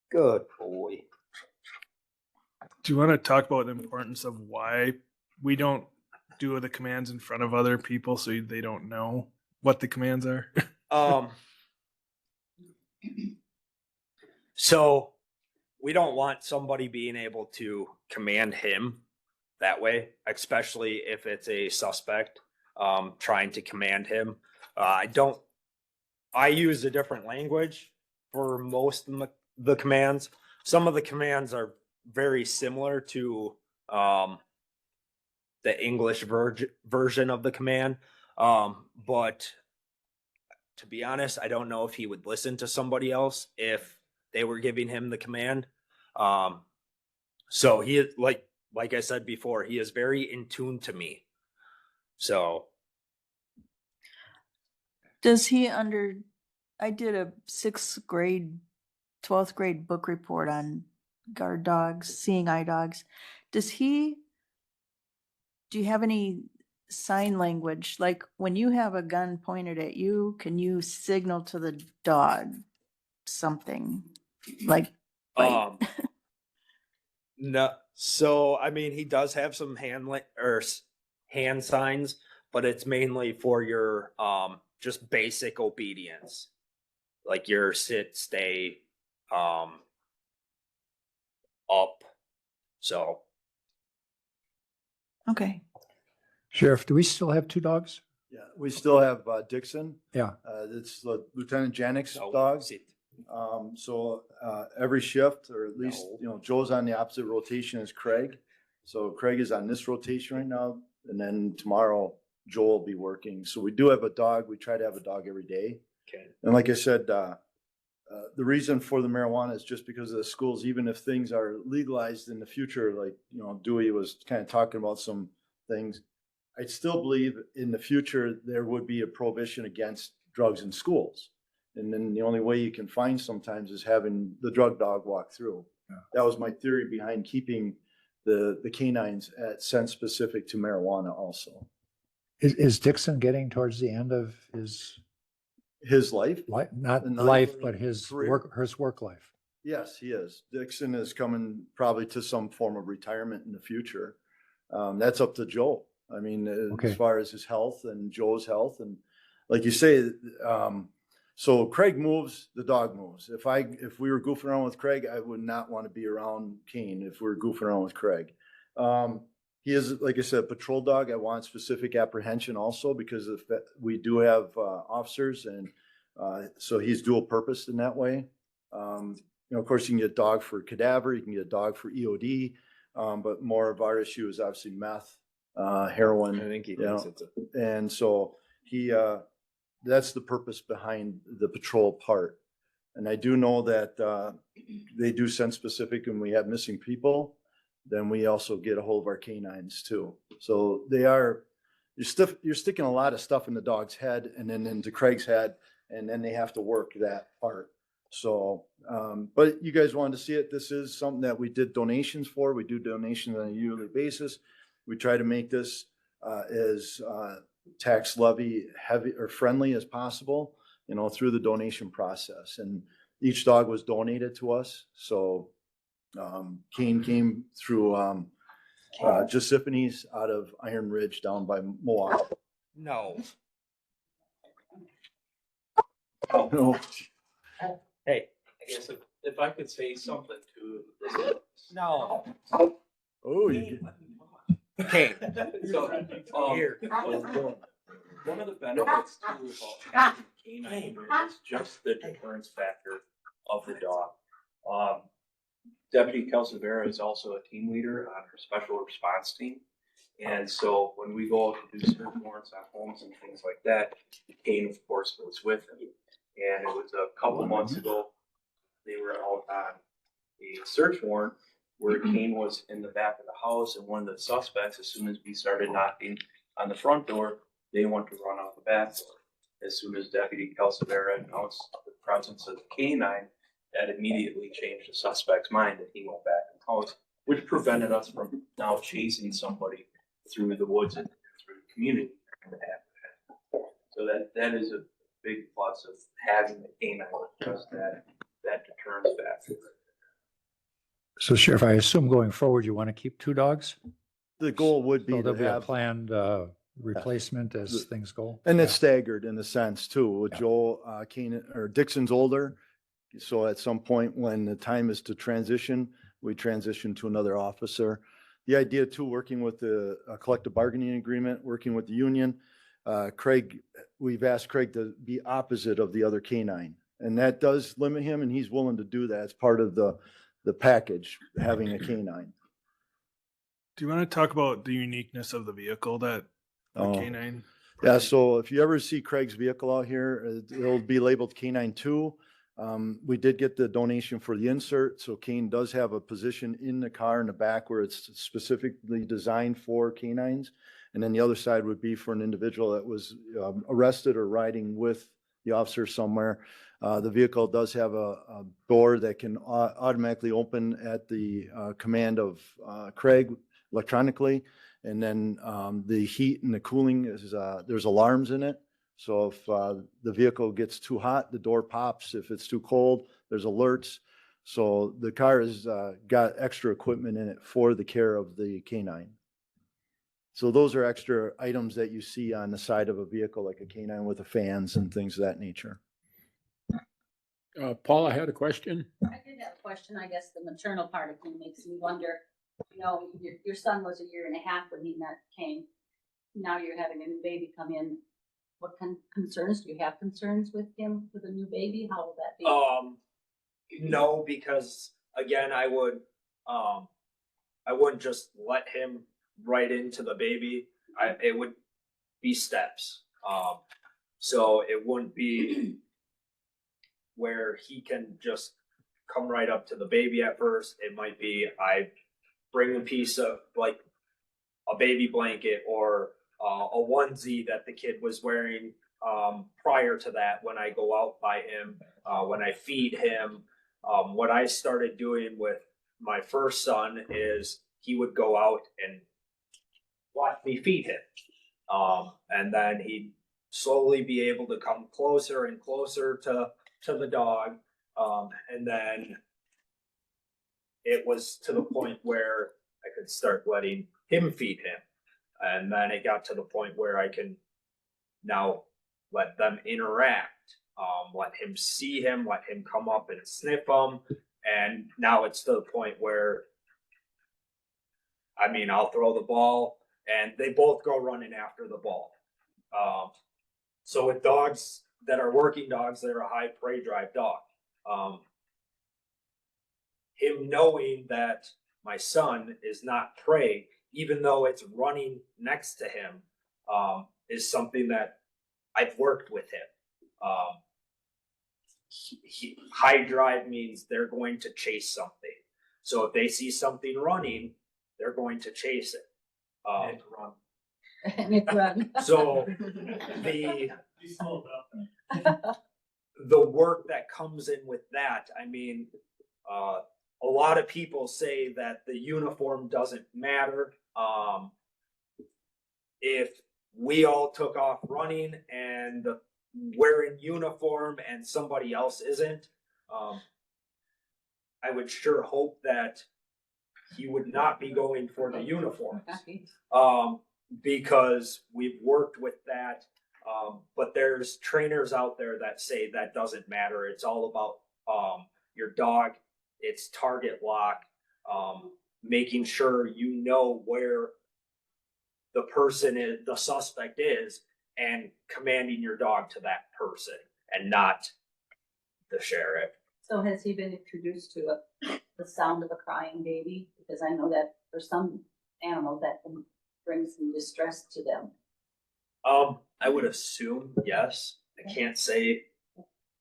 Good boy. Do you want to talk about the importance of why we don't do the commands in front of other people so they don't know what the commands are? So we don't want somebody being able to command him that way, especially if it's a suspect trying to command him. I use a different language for most of the commands. Some of the commands are very similar to the English version of the command. But to be honest, I don't know if he would listen to somebody else if they were giving him the command. So he is, like I said before, he is very in tune to me. So Does he I did a 6th grade, 12th grade book report on guard dogs, seeing eye dogs. Do you have any sign language? Like when you have a gun pointed at you, can you signal to the dog something like bite? no. So I mean, he does have some hand signs, but it's mainly for your just basic obedience, like your sit, stay, up. So Okay. Sheriff, do we still have 2 dogs? Yeah, we still have Dixon. Yeah. It's Lieutenant Janik's no, dog. sit. So every shift, or at least, Joe's on the opposite rotation as Craig. So Craig is on this rotation right now, and then tomorrow Joe will be working. So we do have a dog. We try to have a dog every day. Okay. And like I said, the reason for the marijuana is just because of the schools. Even if things are legalized in the future, like, Dewey was kind of talking about some things, I still believe in the future there would be a prohibition against drugs in schools. And then the only way you can find sometimes is having the drug dog walk through. Yeah. That was my theory behind keeping the canines at scent specific to marijuana also. Is Dixon getting towards the end of his life? Not And life, not but his career. work life. Yes, he is. Dixon is coming probably to some form of retirement in the future. That's up to Joe. I mean, Okay. as far as his health and Joe's health, and like you say, so Craig moves, the dog moves. If we were goofing around with Craig, I would not want to be around Kane if we were goofing around with Craig. He is, like I said, a patrol dog. I want specific apprehension also because we do have officers, and so he's dual purpose in that way. Of course, you can get a dog for cadaver, you can get a dog for EOD, but more of our issue is obviously meth, heroin. I think he you know, thinks it's and so that's the purpose behind the patrol part. And I do know that they do send specific, and we have missing people, then we also get a hold of our canines too. So you're sticking a lot of stuff in the dog's head and then into Craig's head, and then they have to work that part. So, but you guys wanted to see it. This is something that we did donations for. We do donations on a yearly basis. We try to make this as tax levy heavy or friendly as possible, through the donation process. And each dog was donated to us. So Kane came through Giuseppini's out of Iron Ridge down by Moab. no. No. Hey, I guess if I could say something to this. no. Oh, you Kane. So, Here. one of the benefits too about canine is just the deterrence factor of the dog. Deputy Calcavera is also a team leader on her special response team. And so when we go out to do search warrants on homes and things like that, Kane, of course, goes with him. And it was a couple months ago, they were out on a search warrant where Kane was in the back of the house, and one of the suspects, as soon as we started knocking on the front door, they went to run out the back door. As soon as Deputy Calcavera announced the presence of the canine, that immediately changed the suspect's mind, and he went back in the house, which prevented us from now chasing somebody through the woods and through the community. So that is a big plus of having the canine, just that deterrence factor. So Sheriff, I assume going forward, you want to keep 2 dogs? The goal would be So to there'll be a have, planned replacement as things go? and it's Yeah. staggered in a sense too. With Yeah. Joel, Kane, or Dixon's older. So at some point when the time is to transition, we transition to another officer. The idea too, working with the collective bargaining agreement, working with the union, Craig, we've asked Craig to be opposite of the other canine. And that does limit him, and he's willing to do that. It's part of the package, having a canine. Do you want to talk about the uniqueness of the vehicle that the Oh. canine? Yeah, so if you ever see Craig's vehicle out here, it'll be labeled Canine 2. We did get the donation for the insert, so Kane does have a position in the car in the back where it's specifically designed for canines. And then the other side would be for an individual that was arrested or riding with the officer somewhere. The vehicle does have a door that can automatically open at the command of Craig electronically. And then the heat and the cooling is, there's alarms in it. So if the vehicle gets too hot, the door pops. If it's too cold, there's alerts. So the car has got extra equipment in it for the care of the canine. So those are extra items that you see on the side of a vehicle, like a canine with the fans and things of that nature. Paula had a question. I did have a question. I guess the maternal part of me makes me wonder, you know, your son was 1.5 years when he came. Now you're having a new baby come in. What concerns, do you have concerns with him, with a new baby? How will that be? No, because again, I wouldn't just let him right into the baby. It would be steps. So it wouldn't be where he can just come right up to the baby at first. It might be I bring a piece of like a baby blanket or a onesie that the kid was wearing prior to that when I go out by him, when I feed him. What I started doing with my first son is he would go out and watch me feed him. And then he'd slowly be able to come closer and closer to the dog. And then it was to the point where I could start letting him feed him. And then it got to the point where I can now let them interact, let him see him, let him come up and sniff him. And now it's to the point where, I mean, I'll throw the ball and they both go running after the ball. So with dogs that are working dogs, they're a high prey drive dog. Him knowing that my son is not prey, even though it's running next to him, is something that I've worked with him. High drive means they're going to chase something. So if they see something running, they're going to chase it. And it's run. So the work that comes in with that, I mean, a lot of people say that the uniform doesn't matter. If we all took off running and wearing uniform and somebody else isn't, I would sure hope that he would not be going for the uniforms. Because we've worked with that. But there's trainers out there that say that doesn't matter. It's all about your dog, its target lock, making sure you know where the person is, the suspect is, and commanding your dog to that person and not the sheriff. So has he been introduced to the sound of a crying baby? Because I know that for some animals that can bring some distress to them. I would assume yes. I can't say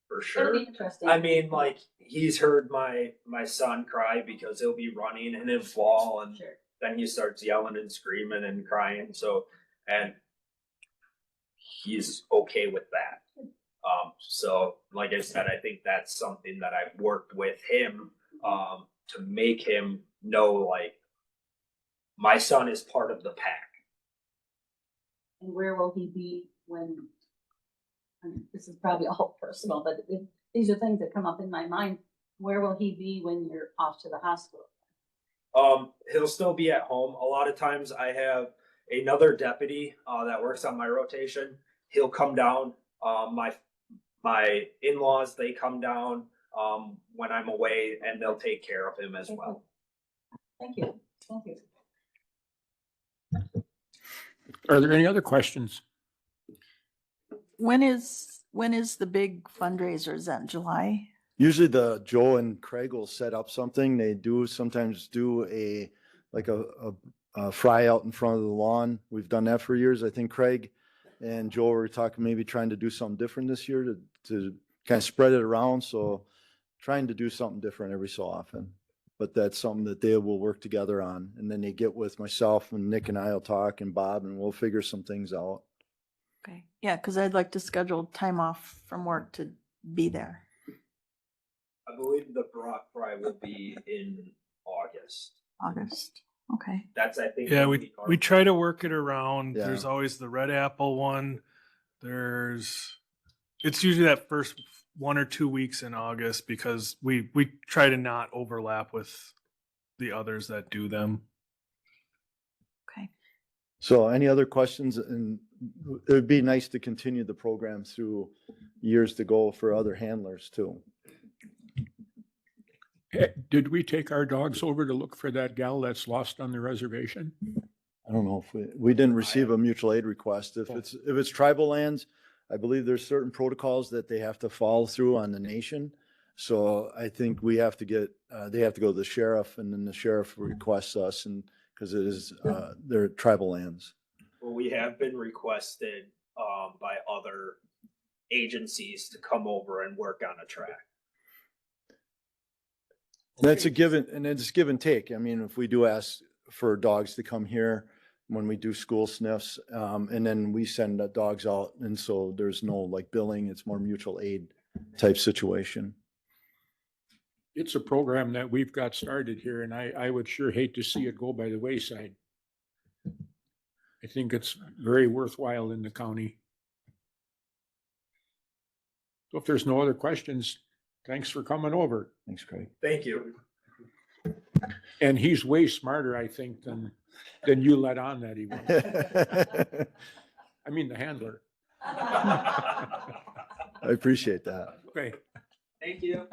for sure. It'll be interesting. I mean, like he's heard my son cry because he'll be running and he'll fall, and then he starts yelling and screaming and crying. So, and he's okay with that. So like I said, I think that's something that I've worked with him to make him know, like, my son is part of the pack. And where will he be when, I mean, this is probably all personal, but these are things that come up in my mind. Where will he be when you're off to the hospital? He'll still be at home. A lot of times I have another deputy that works on my rotation. He'll come down. My in-laws, they come down when I'm away, and they'll take care of him as well. Thank you. Thank you. Are there any other questions? When is the big fundraiser? Is that in July? Usually Joe and Craig will set up something. They sometimes do a fry out in front of the lawn. We've done that for years. I think Craig and Joe were talking maybe trying to do something different this year to kind of spread it around. So trying to do something different every so often. But that's something that they will work together on. And then they get with myself and Nick and I will talk and Bob, and we'll figure some things out. Okay. Yeah, because I'd like to schedule time off from work to be there. I believe the Brock Fry will be in August. August. Okay. That's, I think. Yeah, we try to work it around. Yeah. There's always the Red Apple one. It's usually that first 1 or 2 weeks in August, because we try to not overlap with the others that do them. Okay. So any other questions? And it would be nice to continue the program through years to go for other handlers too. Did we take our dogs over to look for that gal that's lost on the reservation? I don't know if we didn't receive a mutual aid request. If it's tribal lands, I believe there's certain protocols that they have to follow through on the nation. So I think we have to get, they have to go to the sheriff, and then the sheriff requests us, and because it is, they're tribal lands. Well, we have been requested by other agencies to come over and work on a track. That's a given, and it's give and take. I mean, if we do ask for dogs to come here when we do school sniffs, and then we send the dogs out, and so there's no like billing, it's more mutual aid type situation. It's a program that we've got started here, and I would sure hate to see it go by the wayside. I think it's very worthwhile in the county. So if there's no other questions, thanks for coming over. Thanks, Craig. Thank you. And he's way smarter, I think, than you let on that he was. I mean, the handler. I appreciate that. Okay. Thank you.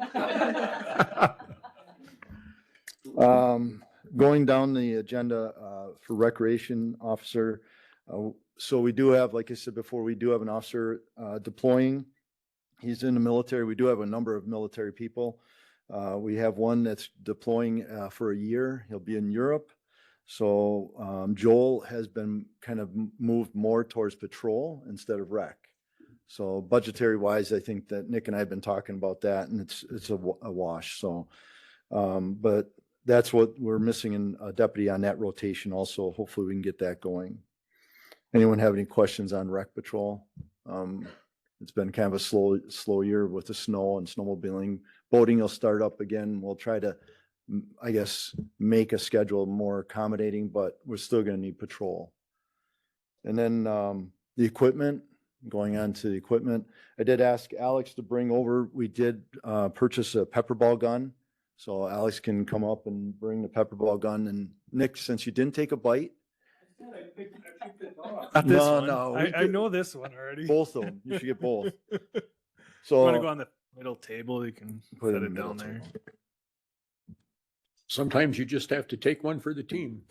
Going down the agenda for recreation officer. So we do have, like I said before, we do have an officer deploying. He's in the military. We do have a number of military people. We have one that's deploying for a year. He'll be in Europe. So Joel has been kind of moved more towards patrol instead of rec. So budgetary wise, I think that Nick and I have been talking about that, and it's a wash. So, but that's what we're missing in a deputy on that rotation also. Hopefully we can get that going. Anyone have any questions on rec patrol? It's been kind of a slow year with the snow and snowmobiling. Boating will start up again. We'll try to, I guess, make a schedule more accommodating, but we're still going to need patrol. And then the equipment, going on to the equipment. I did ask Alex to bring over, we did purchase a pepper ball gun. So Alex can come up and bring the pepper ball gun. And Nick, since you didn't take a bite. Not this one. No, I know this one already. Both of them. You should get both. So want to So go on the middle table? You can put set it it in the down middle there. table. Sometimes you just have to take one for the team.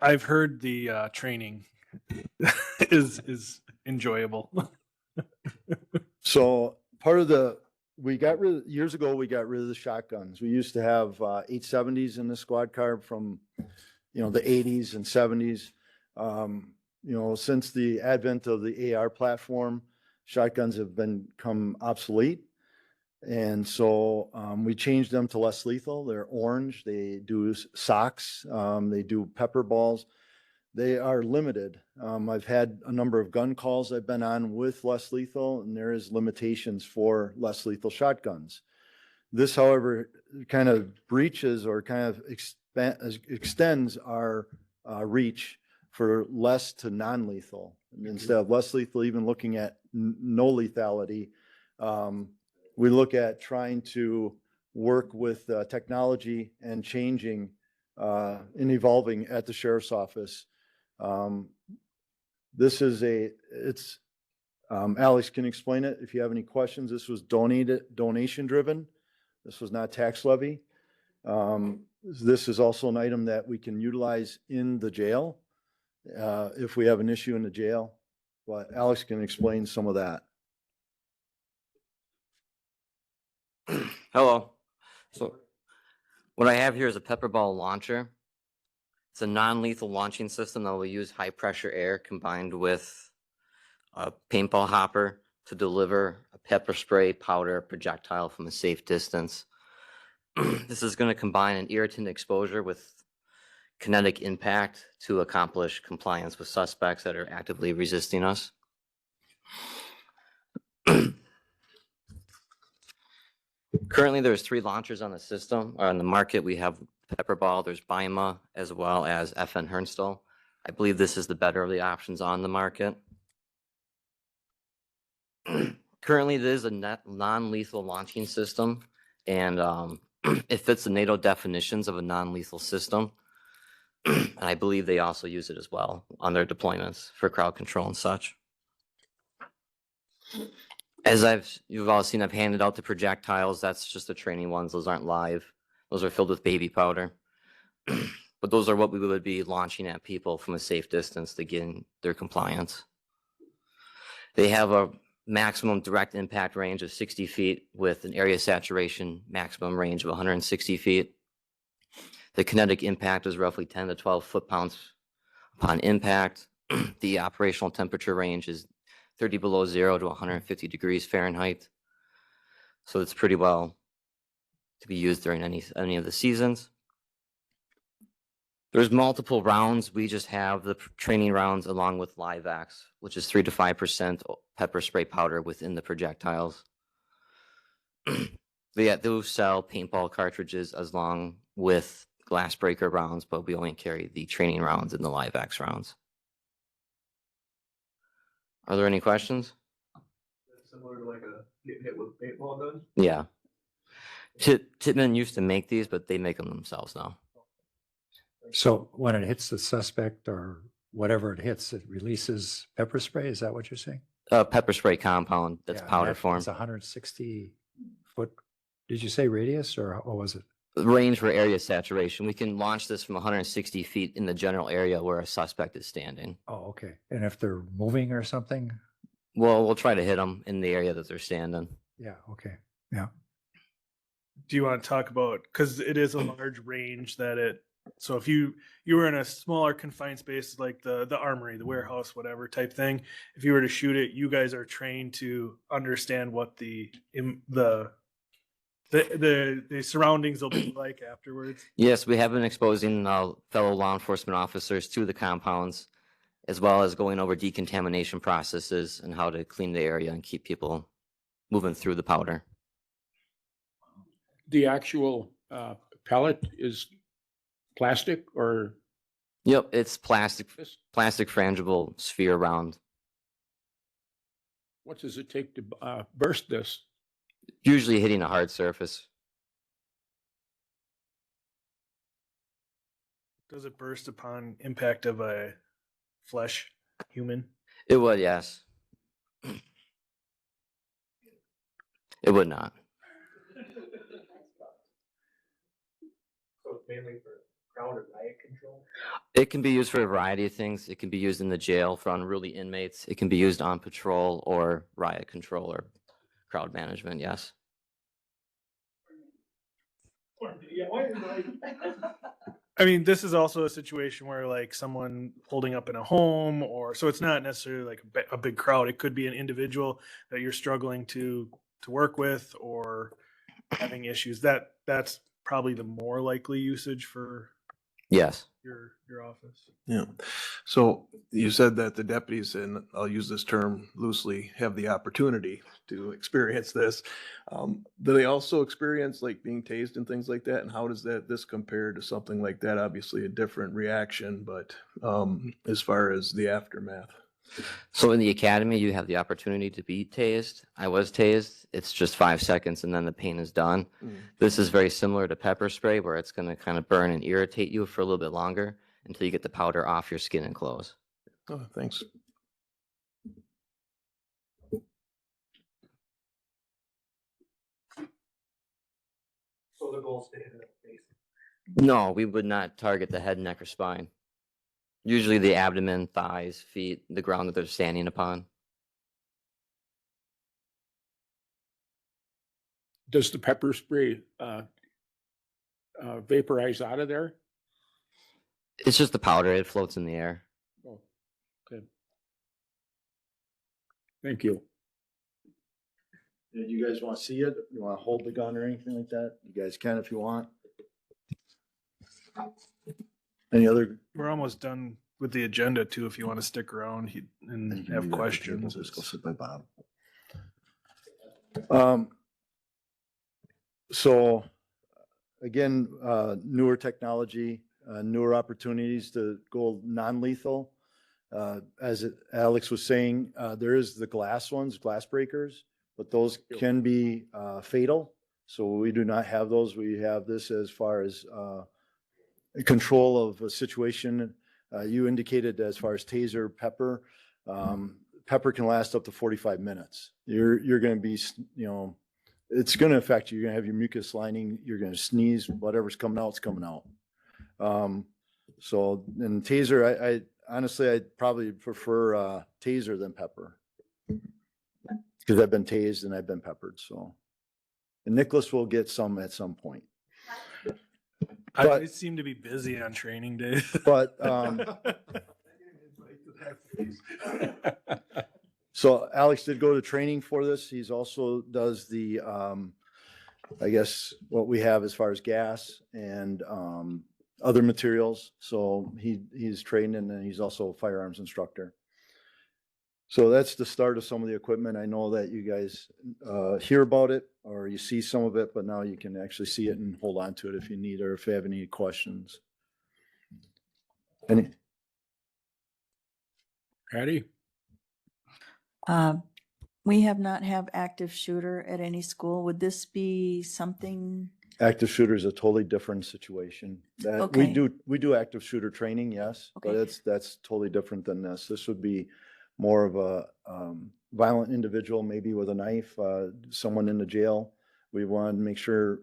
I've heard the training is enjoyable. So part of years ago, we got rid of the shotguns. We used to have 870s in the squad car from, the 80s and 70s. Since the advent of the AR platform, shotguns have become obsolete. And so we changed them to less lethal. They're orange. They do socks. They do pepper balls. They are limited. I've had a number of gun calls I've been on with less lethal, and there is limitations for less lethal shotguns. This, however, kind of breaches or kind of extends our reach for less to non-lethal. Instead of less lethal, even looking at no lethality, we look at trying to work with technology and changing and evolving at the sheriff's office. This is Alex can explain it if you have any questions. This was donation driven. This was not tax levy. This is also an item that we can utilize in the jail if we have an issue in the jail. But Alex can explain some of that. Hello. So what I have here is a pepper ball launcher. It's a non-lethal launching system that will use high pressure air combined with a paintball hopper to deliver a pepper spray powder projectile from a safe distance. This is going to combine an irritant exposure with kinetic impact to accomplish compliance with suspects that are actively resisting us. Currently, there's 3 launchers on the system, or on the market. We have Pepperball, there's BIMA, as well as FN Hernstel. I believe this is the better of the options on the market. Currently, it is a non-lethal launching system, and it fits the NATO definitions of a non-lethal system. And I believe they also use it as well on their deployments for crowd control and such. You've all seen, I've handed out the projectiles. That's just the training ones. Those aren't live. Those are filled with baby powder. But those are what we would be launching at people from a safe distance to gain their compliance. They have a maximum direct impact range of 60 feet with an area saturation maximum range of 160 feet. The kinetic impact is roughly 10 to 12 foot-pounds upon impact. The operational temperature range is 30 below zero to 150 degrees Fahrenheit. So it's pretty well to be used during any of the seasons. There's multiple rounds. We just have the training rounds along with LiveX, which is 3 to 5% pepper spray powder within the projectiles. They do sell paintball cartridges along with glass breaker rounds, but we only carry the training rounds and the LiveX rounds. Are there any questions? Similar to like a getting hit with a paintball gun? Yeah. Tittman used to make these, but they make them themselves now. So when it hits the suspect or whatever it hits, it releases pepper spray? Is that what you're saying? Pepper spray compound that's Yeah, powder form. It's 160 foot, did you say radius or what was it? Range for area saturation. We can launch this from 160 feet in the general area where a suspect is standing. Oh, okay. And if they're moving or something? Well, we'll try to hit them in the area that they're standing. Yeah, okay. Yeah. Do you want to talk about, because it is a large range that it, so if you were in a smaller confined space like the armory, the warehouse, whatever type thing, if you were to shoot it, you guys are trained to understand what the surroundings will be like afterwards. Yes, we have been exposing fellow law enforcement officers to the compounds, as well as going over decontamination processes and how to clean the area and keep people moving through the powder. The actual pellet is plastic or? Yep, it's plastic frangible sphere round. What does it take to burst this? Usually hitting a hard surface. Does it burst upon impact of a flesh human? It would, yes. It would not. So it's mainly for crowd or riot control? It can be used for a variety of things. It can be used in the jail for unruly inmates. It can be used on patrol or riot control or crowd management, yes. I mean, this is also a situation where like someone holding up in a home, or so it's not necessarily like a big crowd. It could be an individual that you're struggling to work with or having issues. That's probably the more likely usage for Yes. your office. Yeah. So you said that the deputies, and I'll use this term loosely, have the opportunity to experience this. Do they also experience like being tased and things like that? And how does this compare to something like that? Obviously a different reaction, but as far as the aftermath. So in the academy, you have the opportunity to be tased. I was tased. It's just 5 seconds and then the pain is done. This is very similar to pepper spray, where it's going to kind of burn and irritate you for a little bit longer until you get the powder off your skin and clothes. Oh, thanks. So the goal is to hit it at the base. No, we would not target the head, neck, or spine. Usually the abdomen, thighs, feet, the ground that they're standing upon. Does the pepper spray vaporize out of there? It's just the powder. It floats in the air. Oh, good. Thank you. Did you guys want to see it? You want to hold the gun or anything like that? You guys can if you want. Any other? We're almost done with the agenda too. If you want to stick around and have questions. Just go sit by Bob. So again, newer technology, newer opportunities to go non-lethal. As Alex was saying, there is the glass ones, glass breakers, but those can be fatal. So we do not have those. We have this as far as control of a situation. You indicated as far as taser, pepper. pepper can last up to 45 minutes. You're going to be, it's going to affect you. You're going to have your mucus lining. You're going to sneeze. Whatever's coming out, it's coming out. So, and taser, I honestly, I'd probably prefer taser than pepper because I've been tased and I've been peppered. So, and Nicholas will get some at some point. I seem to be busy on training days. But so Alex did go to training for this. He's also does the, I guess what we have as far as gas and other materials. So he's trained and then he's also a firearms instructor. So that's the start of some of the equipment. I know that you guys hear about it or you see some of it, but now you can actually see it and hold on to it if you need or if you have any questions. Any? Patty? We have not have active shooter at any school. Would this be something? Active shooter is a totally different situation. That Okay. we do active shooter training, yes, but Okay. that's totally different than this. This would be more of a violent individual, maybe with a knife, someone in the jail. We want to make sure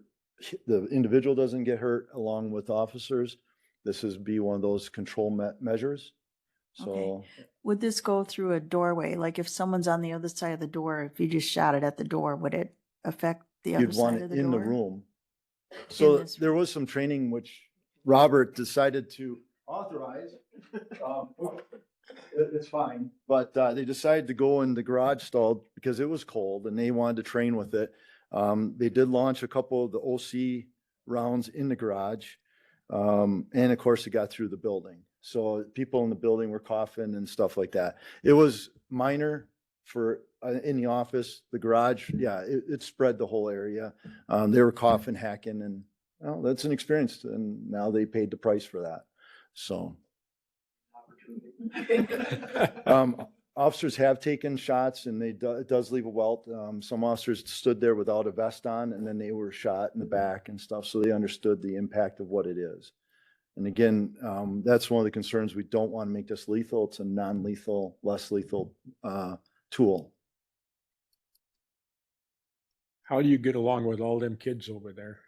the individual doesn't get hurt along with officers. This is be one of those control measures. So Would this go through a doorway? Like if someone's on the other side of the door, if you just shot it at the door, would it affect the other you'd want side of it the in the door? room. So this there was some training which Robert decided to authorize. It's fine. But they decided to go in the garage stall because it was cold and they wanted to train with it. They did launch a couple of the OC rounds in the garage. And of course it got through the building. So people in the building were coughing and stuff like that. It was minor for in the office, the garage. Yeah, it spread the whole area. They were coughing, hacking, and well, that's an experience. And now they paid the price for that. So officers have taken shots and it does leave a welt. Some officers stood there without a vest on and then they were shot in the back and stuff. So they understood the impact of what it is. And again, that's one of the concerns. We don't want to make this lethal. It's a non-lethal, less lethal tool. How do you get along with all them kids over there?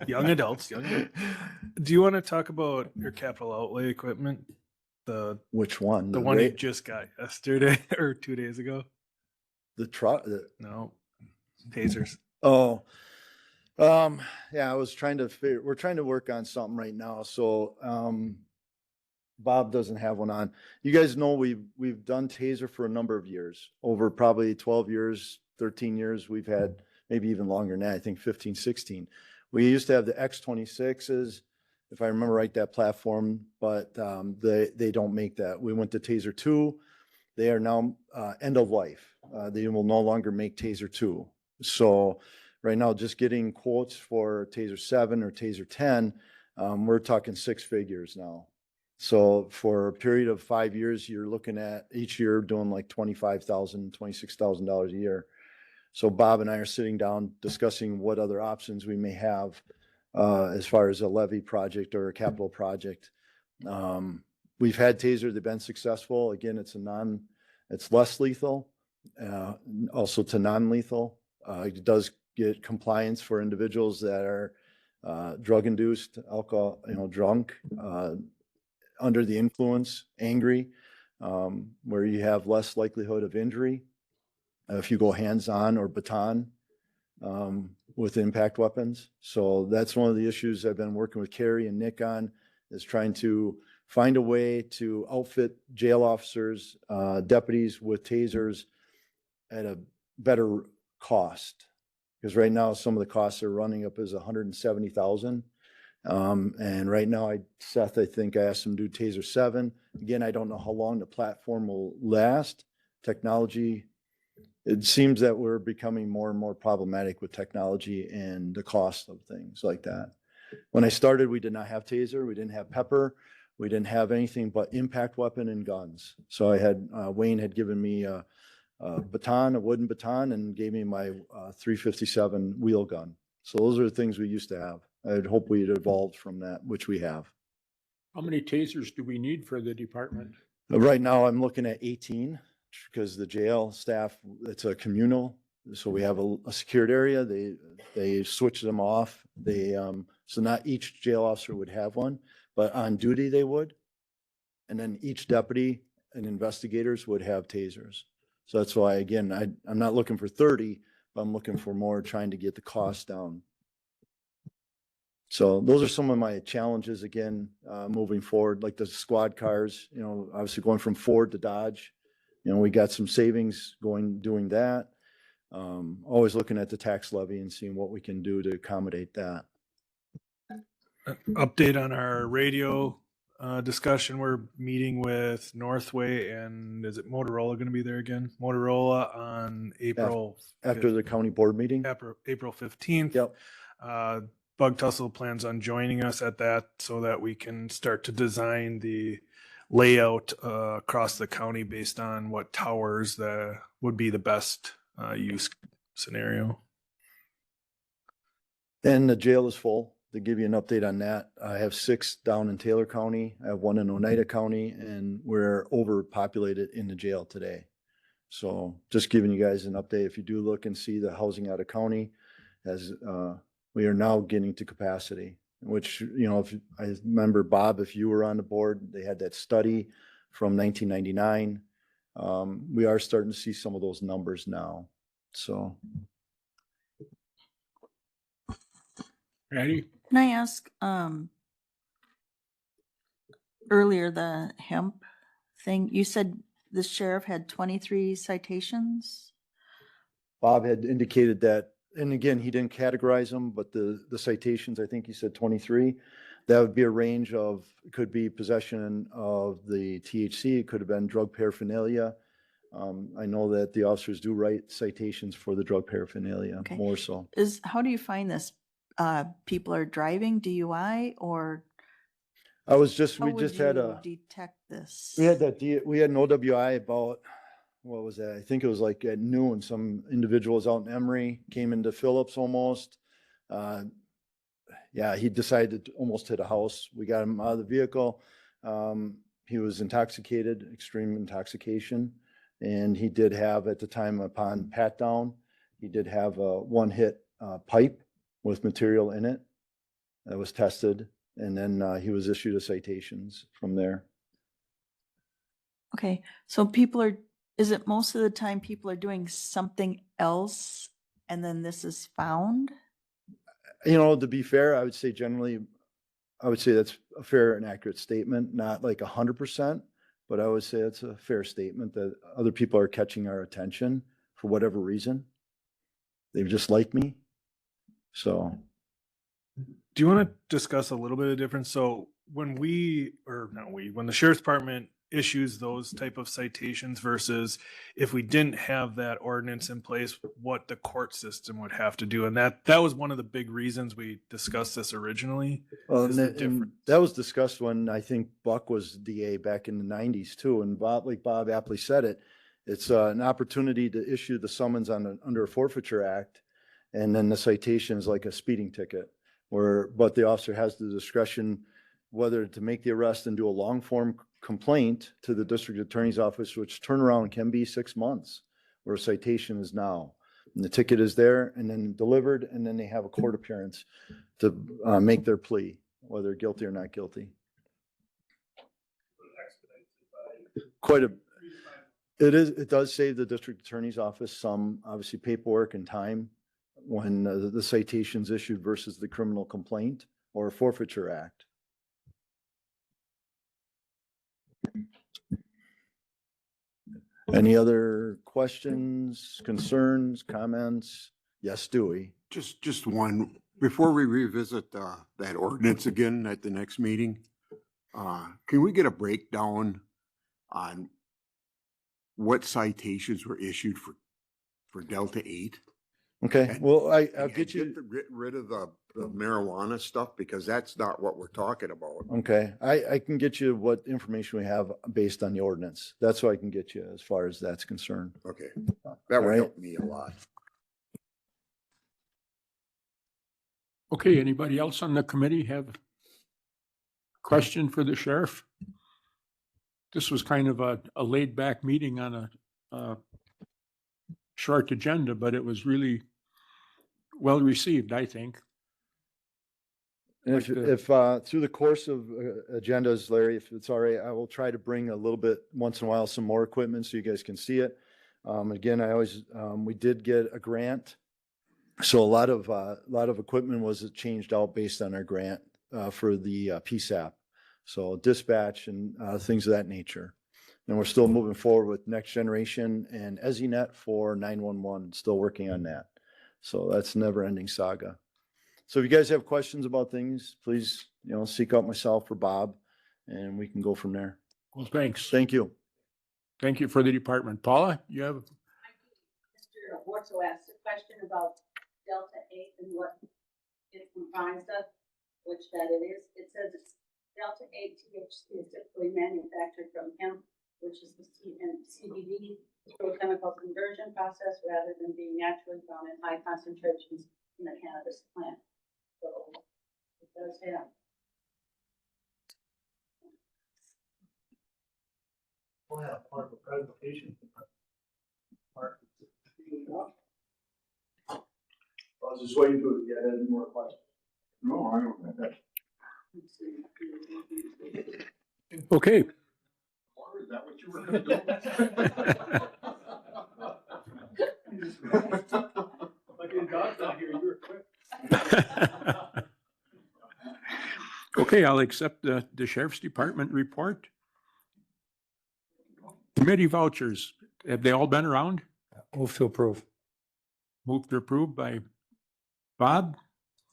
Young adults. Do you want to talk about your capital outlay equipment? Which one? The one you just got yesterday or 2 days ago? The truck? No. Tasers. Oh, yeah, I was trying to figure, we're trying to work on something right now. So, Bob doesn't have one on. You guys know we've done taser for a number of years, over probably 12 years, 13 years. We've had maybe even longer than that, I think 15, 16. We used to have the X26s, if I remember right, that platform, but they don't make that. We went to Taser 2. They are now end of life. They will no longer make Taser 2. So right now, just getting quotes for Taser 7 or Taser 10, we're talking 6 figures now. So for a period of 5 years, you're looking at each year doing like $25,000, $26,000 a year. So Bob and I are sitting down discussing what other options we may have as far as a levy project or a capital project. We've had Taser, they've been successful. Again, it's less lethal, also to non-lethal. It does get compliance for individuals that are drug-induced, alcohol, drunk, under the influence, angry, where you have less likelihood of injury. If you go hands-on or baton with impact weapons. So that's one of the issues I've been working with Carrie and Nick on, is trying to find a way to outfit jail officers, deputies with tasers at a better cost. Because right now, some of the costs are running up as $170,000. And right now, Seth, I think I asked him to do Taser 7. Again, I don't know how long the platform will last. Technology, it seems that we're becoming more and more problematic with technology and the cost of things like that. When I started, we did not have Taser. We didn't have Pepper. We didn't have anything but impact weapon and guns. So I had, Wayne had given me a baton, a wooden baton, and gave me my 357 wheel gun. So those are the things we used to have. I'd hope we'd evolved from that, which we have. How many tasers do we need for the department? Right now, I'm looking at 18 because the jail staff, it's a communal. So we have a secured area. They switch them off. So not each jail officer would have one, but on duty they would. And then each deputy and investigators would have tasers. So that's why, again, I'm not looking for 30, but I'm looking for more, trying to get the cost down. So those are some of my challenges, again, moving forward, like the squad cars, obviously going from Ford to Dodge. We got some savings doing that. Always looking at the tax levy and seeing what we can do to accommodate that. Update on our radio discussion. We're meeting with Northway and is it Motorola going to be there again? Motorola on April After the county board meeting? April 15th. Yep. Bug Tussle plans on joining us at that so that we can start to design the layout across the county based on what towers would be the best use scenario. And the jail is full. To give you an update on that, I have 6 down in Taylor County. I have 1 in Oneida County, and we're overpopulated in the jail today. So just giving you guys an update. If you do look and see the housing out of county, as we are now getting to capacity, which, if I remember, Bob, if you were on the board, they had that study from 1999. We are starting to see some of those numbers now. So. Ready? Can I ask, earlier, the hemp thing, you said the sheriff had 23 citations? Bob had indicated that, and again, he didn't categorize them, but the citations, I think he said 23. That would be a range of, could be possession of the THC, it could have been drug paraphernalia. I know that the officers do write citations for the drug paraphernalia, Okay. more so. How do you find this? People are driving DUI or? We How just would had you detect this? we had an OWI about, what was that? I think it was like at noon, some individuals out in Emory came into Phillips almost. He decided to almost hit a house. We got him out of the vehicle. He was intoxicated, extreme intoxication. And he did have, at the time upon pat down, he did have a 1-hit pipe with material in it that was tested. And then he was issued a citations from there. Okay, so is it most of the time people are doing something else and then this is found? To be fair, I would say generally, that's a fair and accurate statement, not like 100%, but I would say it's a fair statement that other people are catching our attention for whatever reason. They just like me. So. Do you want to discuss a little bit of difference? So when when the sheriff's department issues those type of citations versus if we didn't have that ordinance in place, what the court system would have to do. And that was one of the big reasons we discussed this originally. Well, is the difference. and that was discussed when I think Buck was DA back in the 90s too. And Bob aptly said it, it's an opportunity to issue the summons under a forfeiture act. And then the citation is like a speeding ticket but the officer has the discretion whether to make the arrest and do a long form complaint to the district attorney's office, which turnaround can be 6 months, where a citation is now. And the ticket is there and then delivered, and then they have a court appearance to make their plea, whether guilty or not guilty. It does save the district attorney's office some, obviously, paperwork and time when the citation's issued versus the criminal complaint or forfeiture act. Any other questions, concerns, comments? Yes, Dewey. Just one, before we revisit that ordinance again at the next meeting, can we get a breakdown on what citations were issued for Delta 8? Okay, well, I'll get you. Get rid of the marijuana stuff, because that's not what we're talking about. Okay, I can get you what information we have based on the ordinance. That's what I can get you as far as that's concerned. Okay, that would Right. help me a lot. Okay, anybody else on the committee have a question for the sheriff? This was kind of a laid back meeting on short agenda, but it was really well received, I think. And Like if through the course of agendas, Larry, if it's all right, I will try to bring a little bit, once in a while, some more equipment so you guys can see it. Again, we did get a grant. So a lot of equipment was changed out based on our grant for the PSAP. So dispatch and things of that nature. And we're still moving forward with next generation and EZNet for 911, still working on that. So that's a never ending saga. So if you guys have questions about things, please, seek out myself or Bob and we can go from there. Well, thanks. Thank you. Thank you for the department. Paula, you have, Mr. Warso asked a question about Delta 8 and what it comprised of, which that it is. It says it's Delta 8 THC is typically manufactured from hemp, which is the CBD through a chemical conversion process rather than being naturally found in high concentrations in the cannabis plant. So it does have. We'll have part of the presentation. Mark. I was just waiting to get any more questions. No, I don't think that. okay. Is that what you were gonna do? Like your dog's not here, you were quick. Okay, I'll accept the sheriff's department report. Committee vouchers, have they all been around? Move to approve. Moved to approve by Bob,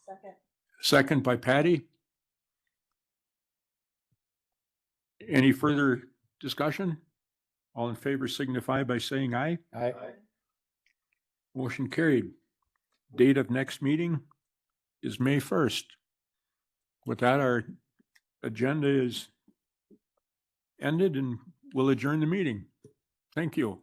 Second. second by Patty. Any further discussion? All in favor signify by saying aye. Aye. Motion carried. Date of next meeting is May 1st. With that, our agenda is ended and we'll adjourn the meeting. Thank you.